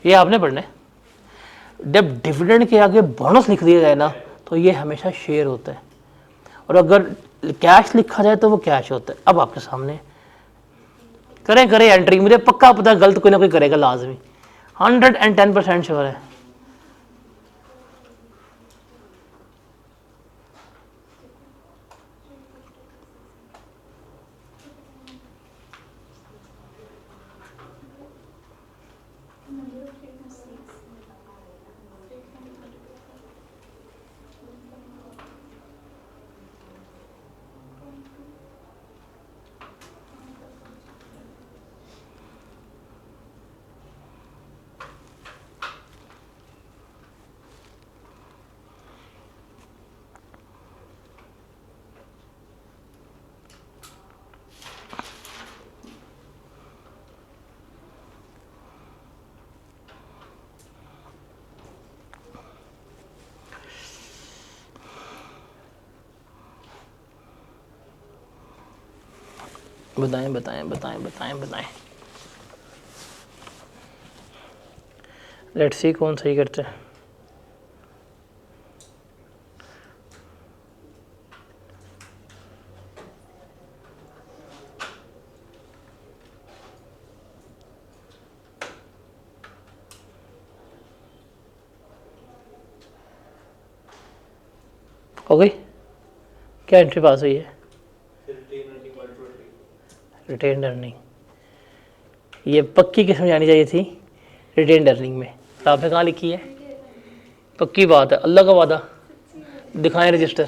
ये आपने पढ़ना है। जब डिविडेंड के आगे बोनस लिख दिया जाए ना तो ये हमेशा शेयर होता है, और अगर कैश लिखा जाए तो वो कैश होता है। अब आपके सामने करें एंट्री, मुझे पक्का पता है गलत कोई ना कोई करेगा लाजमी, 110% श्योर है। बताएं बताएं बताएं बताएं बताएं। लेट्स सी कौन सही करते हैं। हो गई? क्या एंट्री पास हुई है? फिर रिटेन अर्निंग 120। रिटेन अर्निंग, ये पक्की किस्म जानी चाहिए थी रिटेन अर्निंग में। तो आपने कहाँ लिखी है? पक्की बात है, अल्लाह का वादा। दिखाएं रजिस्टर।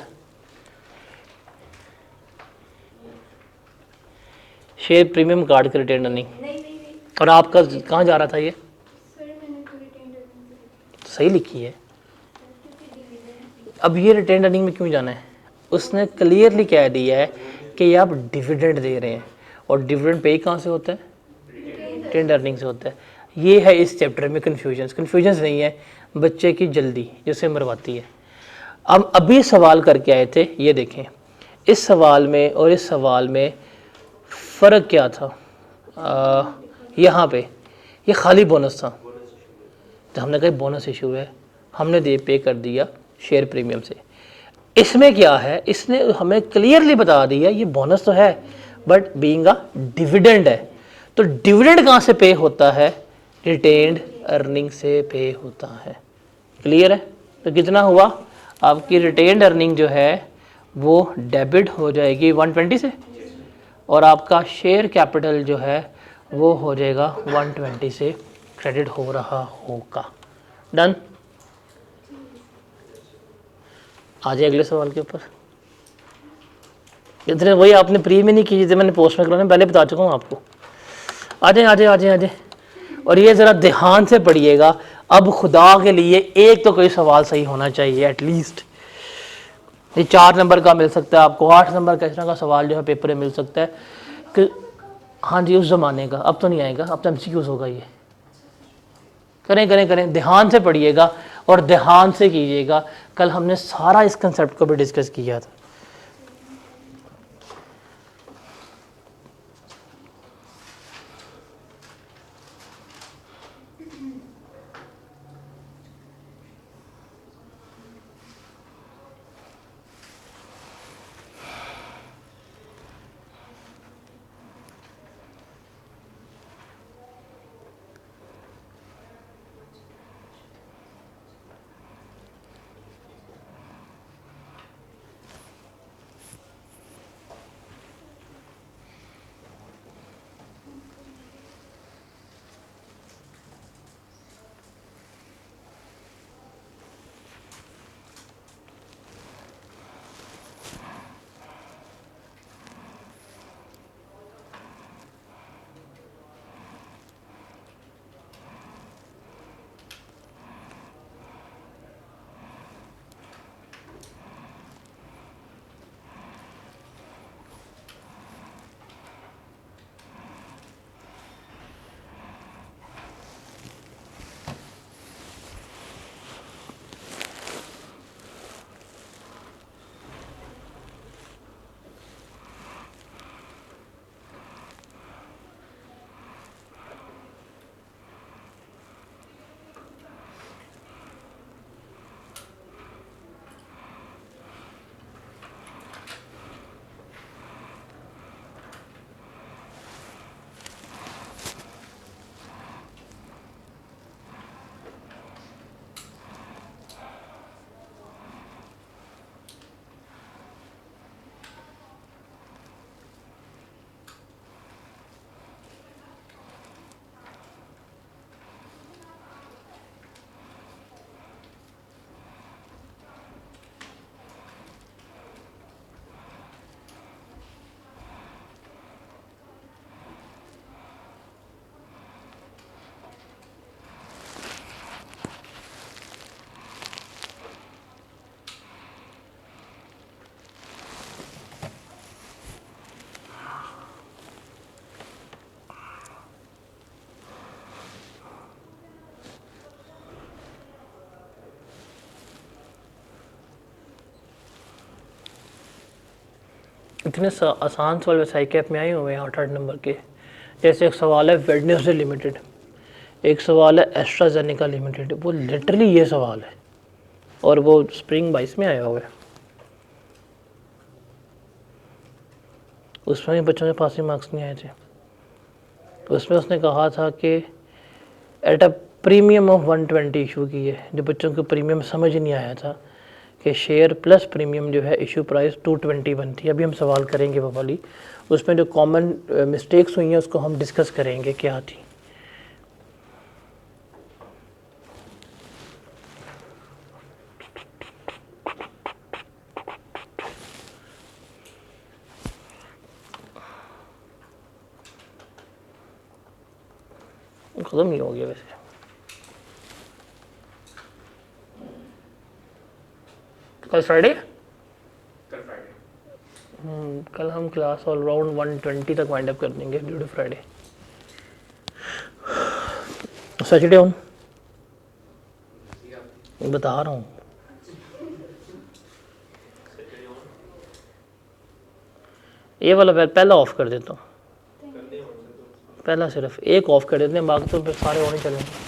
शेयर प्रीमियम कार्ड की रिटेन अर्निंग। नहीं नहीं नहीं और आपका कहाँ जा रहा था ये? सर, मैंने तो रिटेन अर्निंग सही लिखी है। क्योंकि डिविडेंड अब ये रिटेन अर्निंग में क्यों जाना है? उसने क्लियरली कह दिया है कि ये आप डिविडेंड दे रहे हैं, और डिविडेंड पे कहाँ से होता है? रिटेन अर्निंग से होता है। ये है इस चैप्टर में कन्फ्यूजन्स नहीं है, बच्चे की जल्दी जिसे मरवाती है। अब अभी सवाल करके आए थे, ये देखें इस सवाल में और इस सवाल में फ़र्क क्या था। यहाँ पे ये खाली बोनस था, तो हमने कहा बोनस इशू है, हमने दे पे कर दिया शेयर प्रीमियम से। इसमें क्या है, इसने हमें क्लियरली बता दिया ये बोनस तो है बट बीइंग अ डिविडेंड है। तो डिविडेंड कहाँ से पे होता है? रिटेन्ड अर्निंग से पे होता है। क्लियर है? तो कितना हुआ? आपकी रिटेन्ड अर्निंग जो है वो डेबिट हो जाएगी 120 से, और आपका शेयर कैपिटल जो है वो हो जाएगा 120 से क्रेडिट हो रहा होगा। डन? आ जाए अगले सवाल के ऊपर। इतने वही आपने प्री में नहीं की जिसे मैंने पोस्ट में करवाने पहले बता चुका हूँ आपको। आ जाए आ जाए आ जाए आ जाए। और ये ज़रा ध्यान से पढ़िएगा। अब खुदा के लिए एक तो कोई सवाल सही होना चाहिए एटलीस्ट। ये 4 नंबर का मिल सकता है आपको, 8 नंबर का इस तरह का सवाल जो है पेपर में मिल सकता है कि हाँ जी उस ज़माने का। अब तो नहीं आएगा, अब तो एमसीक्यूज़ होगा ये। करें करें करें, ध्यान से पढ़िएगा और ध्यान से कीजिएगा। कल हमने सारा इस कंसेप्ट को भी डिस्कस किया था। इतने आसान सवाल वैसे कैप में आए हुए हैं 8-8 नंबर के। जैसे एक सवाल है वेडनेसडे लिमिटेड, एक सवाल है एस्ट्राजेनेका लिमिटेड, वो लिटरली ये सवाल है और वो स्प्रिंग 22 में आया हुआ है। उसमें भी बच्चों के पास ही मार्क्स नहीं आए थे। उसमें उसने कहा था कि at a premium of 120 issue की है, जो बच्चों को प्रीमियम समझ ही नहीं आया था कि शेयर प्लस प्रीमियम जो है इशू प्राइस 221 थी। अभी हम सवाल करेंगे वो वाली, उसमें जो कॉमन मिस्टेक्स हुई हैं उसको हम डिस्कस करेंगे क्या थी। ख़त्म नहीं हो गया वैसे। कल फ्राइडे, कल हम क्लास ऑल राउंड 120 तक वाइंड अप कर देंगे due to Friday. Saturday on बता रहा हूँ। ये वाला पहला ऑफ कर देता हूँ, पहला सिर्फ एक ऑफ कर देते हैं, बाकी तो फिर सारे होने चलेंगे।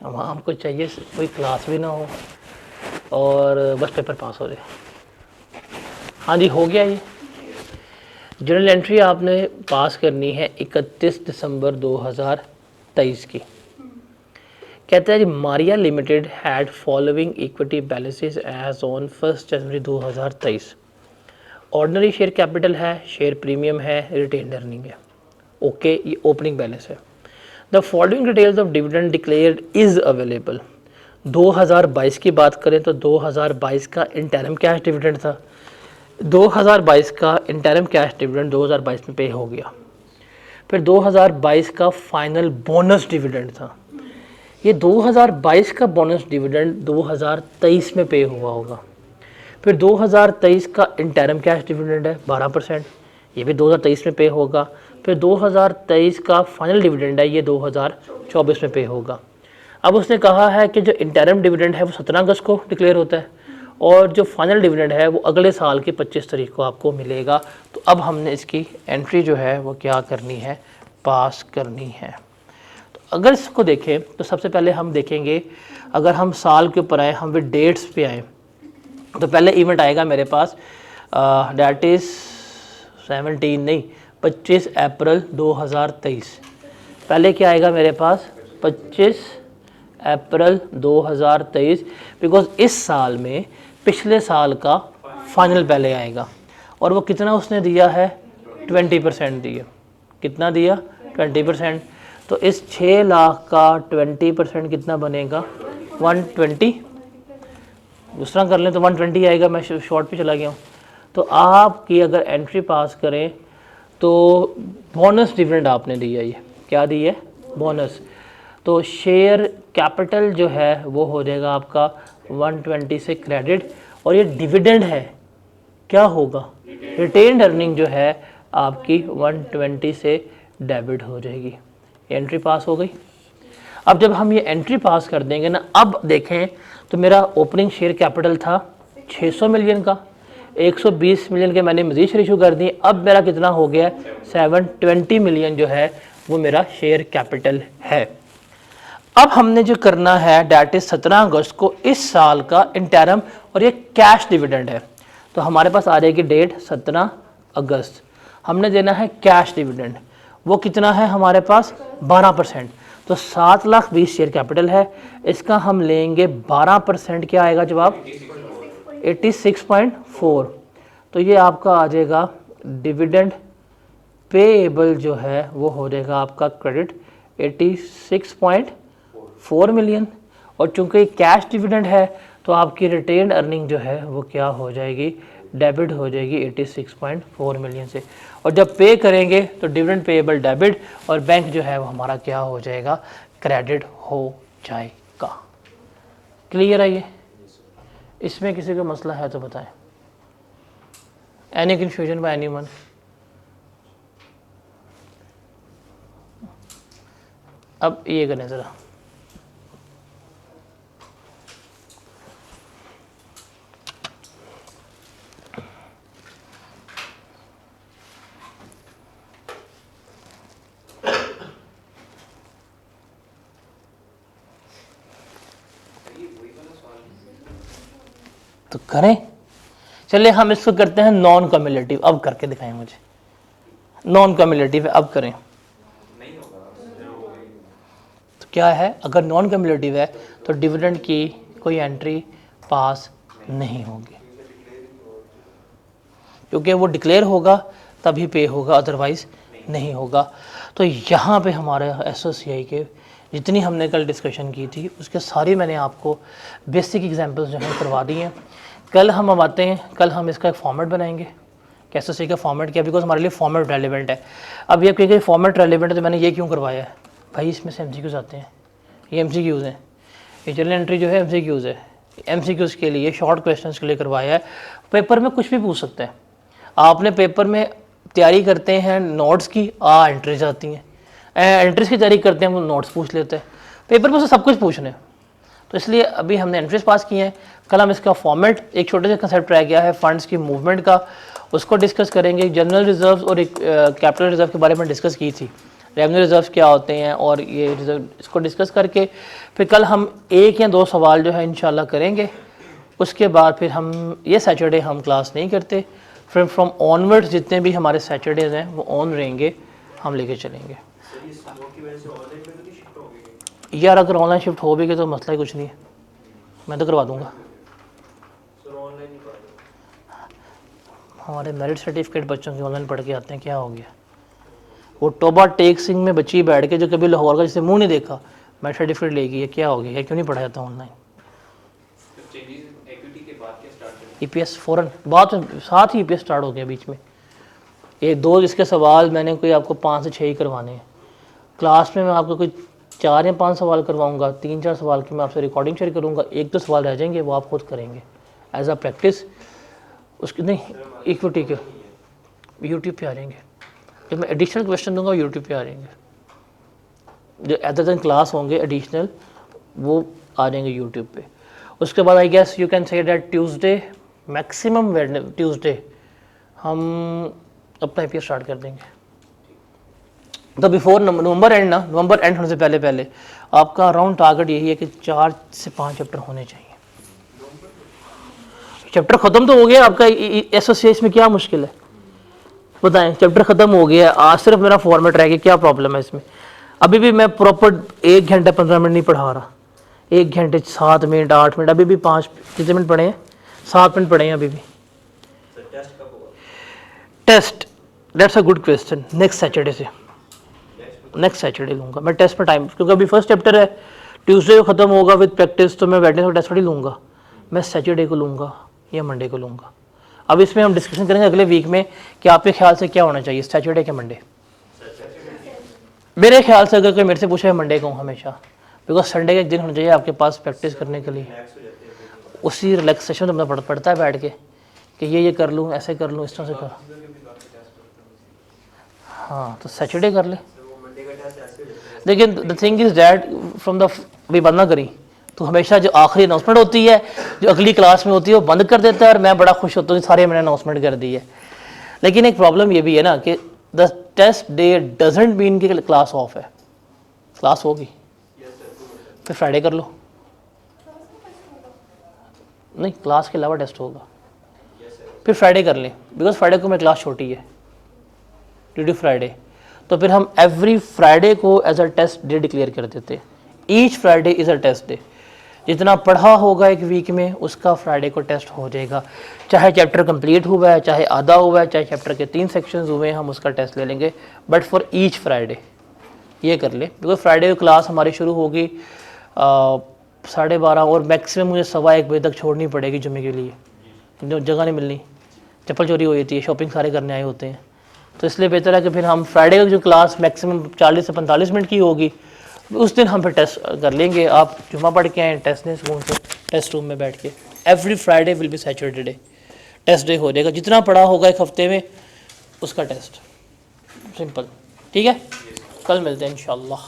अब आपको चाहिए कोई क्लास भी ना हो और बस पेपर पास हो जाए। हाँ जी, हो गया ये। जर्नल एंट्री आपने पास करनी है 31 दिसंबर 2023 की। कहता है जी Maria limited had following equity balances as on 1 January 2023। Ordinary share capital है, शेयर प्रीमियम है, रिटेन्ड अर्निंग है। ओके, ये ओपनिंग बैलेंस है। The following details of dividend declared is available. 2022 की बात करें तो 2022 का इंटरम कैश डिविडेंड था। 2022 का इंटरम कैश डिविडेंड 2022 में पे हो गया। फिर 2022 का फाइनल बोनस डिविडेंड था। ये 2022 का बोनस डिविडेंड 2023 में पे हुआ होगा। फिर 2023 का इंटरम कैश डिविडेंड है 12%, ये भी 2023 में पे होगा। फिर 2023 का फाइनल डिविडेंड है, ये 2024 में पे होगा। अब उसने कहा है कि जो इंटरम डिविडेंड है वो 17 अगस्त को डिक्लेयर होता है और जो फाइनल डिविडेंड है वो अगले साल की 25 तारीख को आपको मिलेगा। तो अब हमने इसकी एंट्री जो है वो क्या करनी है, पास करनी है। तो अगर इसको देखें तो सबसे पहले हम देखेंगे, अगर हम साल के ऊपर आए, हम विद डेट्स पे आए, तो पहले इवेंट आएगा मेरे पास डैट इज़ 25 अप्रैल 2023। पहले क्या आएगा मेरे पास 25 अप्रैल 2023, बिकॉज इस साल में पिछले साल का फाइनल पहले आएगा और वो कितना उसने दिया है 20% दिया। कितना दिया 20%। तो इस 6 लाख का 20% कितना बनेगा 120। दूसरा कर लें तो 120 आएगा, मैं शॉर्ट पे चला गया हूँ। तो आपकी अगर एंट्री पास करें तो बोनस डिविडेंड आपने दिया, ये क्या दिया है बोनस। तो शेयर कैपिटल जो है वो हो जाएगा आपका 120 से क्रेडिट और ये डिविडेंड है क्या होगा, रिटेन्ड अर्निंग जो है आपकी 120 से डेबिट हो जाएगी। एंट्री पास हो गई। अब जब हम ये एंट्री पास कर देंगे ना, अब देखें तो मेरा ओपनिंग शेयर कैपिटल था 600 मिलियन का, 120 मिलियन के मैंने मजीद शेयर इशू कर दिए। अब मेरा कितना हो गया 720 मिलियन जो है वो मेरा शेयर कैपिटल है। अब हमने जो करना है डैट इज 17 अगस्त को इस साल का इंटरम और ये कैश डिविडेंड है। तो हमारे पास आ जाएगी डेट 17 अगस्त। हमने देना है कैश डिविडेंड, वो कितना है हमारे पास 12%। तो 7,20,000 शेयर कैपिटल है, इसका हम लेंगे 12%, क्या आएगा जवाब 86.4। तो ये आपका आ जाएगा डिविडेंड पेएबल जो है वो हो जाएगा आपका क्रेडिट 86.4 मिलियन। और चूंकि कैश डिविडेंड है तो आपकी रिटेन्ड अर्निंग जो है वो क्या हो जाएगी, डेबिट हो जाएगी 86.4 मिलियन से। और जब पे करेंगे तो डिविडेंड पेएबल डेबिट और बैंक जो है वो हमारा क्या हो जाएगा, क्रेडिट हो जाएगा। क्लियर है ये? इसमें किसी का मसला है तो बताएं। Any confusion bye anyone? अब ये करें ज़रा, तो करें। चलिए हम इसको करते हैं नॉन कम्युलेटिव, अब करके दिखाएं मुझे। नॉन कम्युलेटिव है, अब करें। तो क्या है, अगर नॉन कम्युलेटिव है तो डिविडेंड की कोई एंट्री पास नहीं होगी, क्योंकि वो डिक्लेयर होगा तभी पे होगा, अदरवाइज नहीं होगा। तो यहाँ पे हमारे SOCI के जितनी हमने कल डिस्कशन की थी उसके सारी मैंने आपको बेसिक एग्जांपल्स जो हैं करवा दी हैं। कल हम अब आते हैं, कल हम इसका एक फॉर्मेट बनाएंगे कि SOCI का फॉर्मेट क्या, बिकॉज हमारे लिए फॉर्मेट रेलिवेंट है। अब ये कहेंगे फॉर्मेट रेलिवेंट है तो मैंने ये क्यों करवाया है भाई, इसमें से MCQs आते हैं, ये MCQs हैं, ये जर्नल एंट्री जो है MCQs है। MCQs के लिए, शॉर्ट क्वेश्चंस के लिए करवाया है। पेपर में कुछ भी पूछ सकते हैं, आपने पेपर में तैयारी करते हैं नोट्स की, एंट्रीज आती हैं, एंट्रीज की तैयारी करते हैं वो नोट्स पूछ लेते हैं, पेपर में से सब कुछ पूछने। तो इसलिए अभी हमने एंट्रीज पास किए हैं, कल हम इसका फॉर्मेट, एक छोटे से कंसेप्ट रह गया है फंड्स की मूवमेंट का, उसको डिस्कस करेंगे। जनरल रिजर्व्स और कैपिटल रिजर्व के बारे में डिस्कस की थी, रेवेन्यू रिजर्व्स क्या होते हैं और ये रिजर्व, इसको डिस्कस करके फिर कल हम 1 या 2 सवाल जो है इंशाल्लाह करेंगे। उसके बाद फिर हम ये सैटरडे हम क्लास नहीं करते, फिर फ्रॉम ऑनवर्ड्स जितने भी हमारे सैटरडेज हैं वो ऑन रहेंगे, हम लेके चलेंगे। यार अगर ऑनलाइन शिफ्ट हो भी गए तो मसला ही कुछ नहीं है, मैं तो करवा दूंगा। हमारे मेरिट सर्टिफिकेट बच्चों के ऑनलाइन पढ़ के आते हैं, क्या हो गया। वो टोबा टेक सिंह में बच्ची बैठ के जो कभी लाहौर का जिसे मुंह नहीं देखा मेरिट सर्टिफिकेट लेगी, ये क्या हो गया, क्यों नहीं पढ़ा जाता ऑनलाइन। EPS फ़ौरन बाद में, साथ ही EPS स्टार्ट हो गया बीच में। ये 2 इसके सवाल मैंने कोई आपको 5 से 6 ही करवाने हैं क्लास में, मैं आपको कोई 4 या 5 सवाल करवाऊंगा, 3-4 सवाल की मैं आपसे रिकॉर्डिंग शेयर करूंगा, 1-2 सवाल रह जाएंगे वो आप खुद करेंगे एज अ प्रैक्टिस। उसकी नहीं इक्विटी के यूट्यूब पे आ जाएंगे, जब मैं एडिशनल क्वेश्चन दूंगा यूट्यूब पे आ जाएंगे, जो अदर देन क्लास होंगे एडिशनल वो आ जाएंगे यूट्यूब पे। उसके बाद I guess you can say that Tuesday maximum Tuesday हम अपना IPS स्टार्ट कर देंगे। तो बिफोर नवंबर एंड ना, नवंबर एंड होने से पहले पहले आपका अराउंड टारगेट यही है कि 4 से 5 चैप्टर होने चाहिए। चैप्टर ख़त्म तो हो गया आपका SOCI, इसमें क्या मुश्किल है बताएं, चैप्टर ख़त्म हो गया, आज सिर्फ मेरा फॉर्मेट रह गया, क्या प्रॉब्लम है इसमें। अभी भी मैं प्रॉपर 1 घंटा 15 मिनट नहीं पढ़ा रहा, 1 घंटे 7 मिनट 8 मिनट, अभी भी 5 कितने मिनट पढ़े हैं, 7 मिनट पढ़े हैं अभी भी। Test, that's a good question, next Saturday से, नेक्स्ट सैटरडे लूँगा मैं टेस्ट पर टाइम, क्योंकि अभी फर्स्ट चैप्टर है, ट्यूसडे को ख़त्म होगा विद प्रैक्टिस, तो मैं वेडनेसडे को टेस्ट पर ही लूँगा, मैं सैटरडे को लूँगा या मंडे को लूँगा। अब इसमें हम डिस्कशन करेंगे अगले वीक में कि आपके ख्याल से क्या होना चाहिए, सैटरडे के मंडे। मेरे ख्याल से अगर कोई मेरे से पूछे मंडे को हमेशा, बिकॉज संडे का एक दिन होना चाहिए आपके पास प्रैक्टिस करने के लिए, उसी रिलैक्सेशन में पड़ता है बैठ के कि ये कर लूँ, ऐसे कर लूँ, इस तरह से कर। हाँ तो सैटरडे कर ले, लेकिन the thing is that from the भी बंद ना करी तो हमेशा जो आखिरी अनाउंसमेंट होती है जो अगली क्लास में होती है वो बंद कर देता है, और मैं बड़ा खुश होता हूँ सारे मैंने अनाउंसमेंट कर दी है। लेकिन एक प्रॉब्लम ये भी है ना कि the test day doesn't mean कि क्लास ऑफ है, क्लास होगी फिर फ्राइडे कर लो, नहीं क्लास के अलावा टेस्ट होगा, फिर फ्राइडे कर लें, बिकॉज फ्राइडे को मेरी क्लास छोटी है ड्यू टू फ्राइडे, तो फिर हम एवरी फ्राइडे को as a test day declare कर देते हैं। Each Friday is a test day, जितना पढ़ा होगा एक वीक में उसका फ्राइडे को टेस्ट हो जाएगा, चाहे चैप्टर कंप्लीट हुआ है, चाहे आधा हुआ है, चाहे चैप्टर के 3 सेक्शंस हुए हैं, हम उसका टेस्ट ले लेंगे, बट फॉर ईच फ्राइडे ये कर ले, बिकॉज फ्राइडे को क्लास हमारी शुरू होगी 12:30 और मैक्सिमम मुझे 1:15 बजे तक छोड़नी पड़ेगी जुम्मे के लिए, जो जगह नहीं मिलनी, चप्पल चोरी हो जाती है, शॉपिंग सारे करने आए होते हैं, तो इसलिए बेहतर है कि फिर हम फ्राइडे की जो क्लास मैक्सिमम 40 से 45 मिनट की होगी उस दिन हम फिर टेस्ट कर लेंगे। आप जुम्मा पढ़ के आए टेस्ट ने स्कूल से, टेस्ट रूम में बैठ के, every Friday will be Saturday day, test day हो जाएगा, जितना पढ़ा होगा एक हफ्ते में उसका टेस्ट, सिंपल, ठीक है। कल मिलते हैं इंशाल्लाह।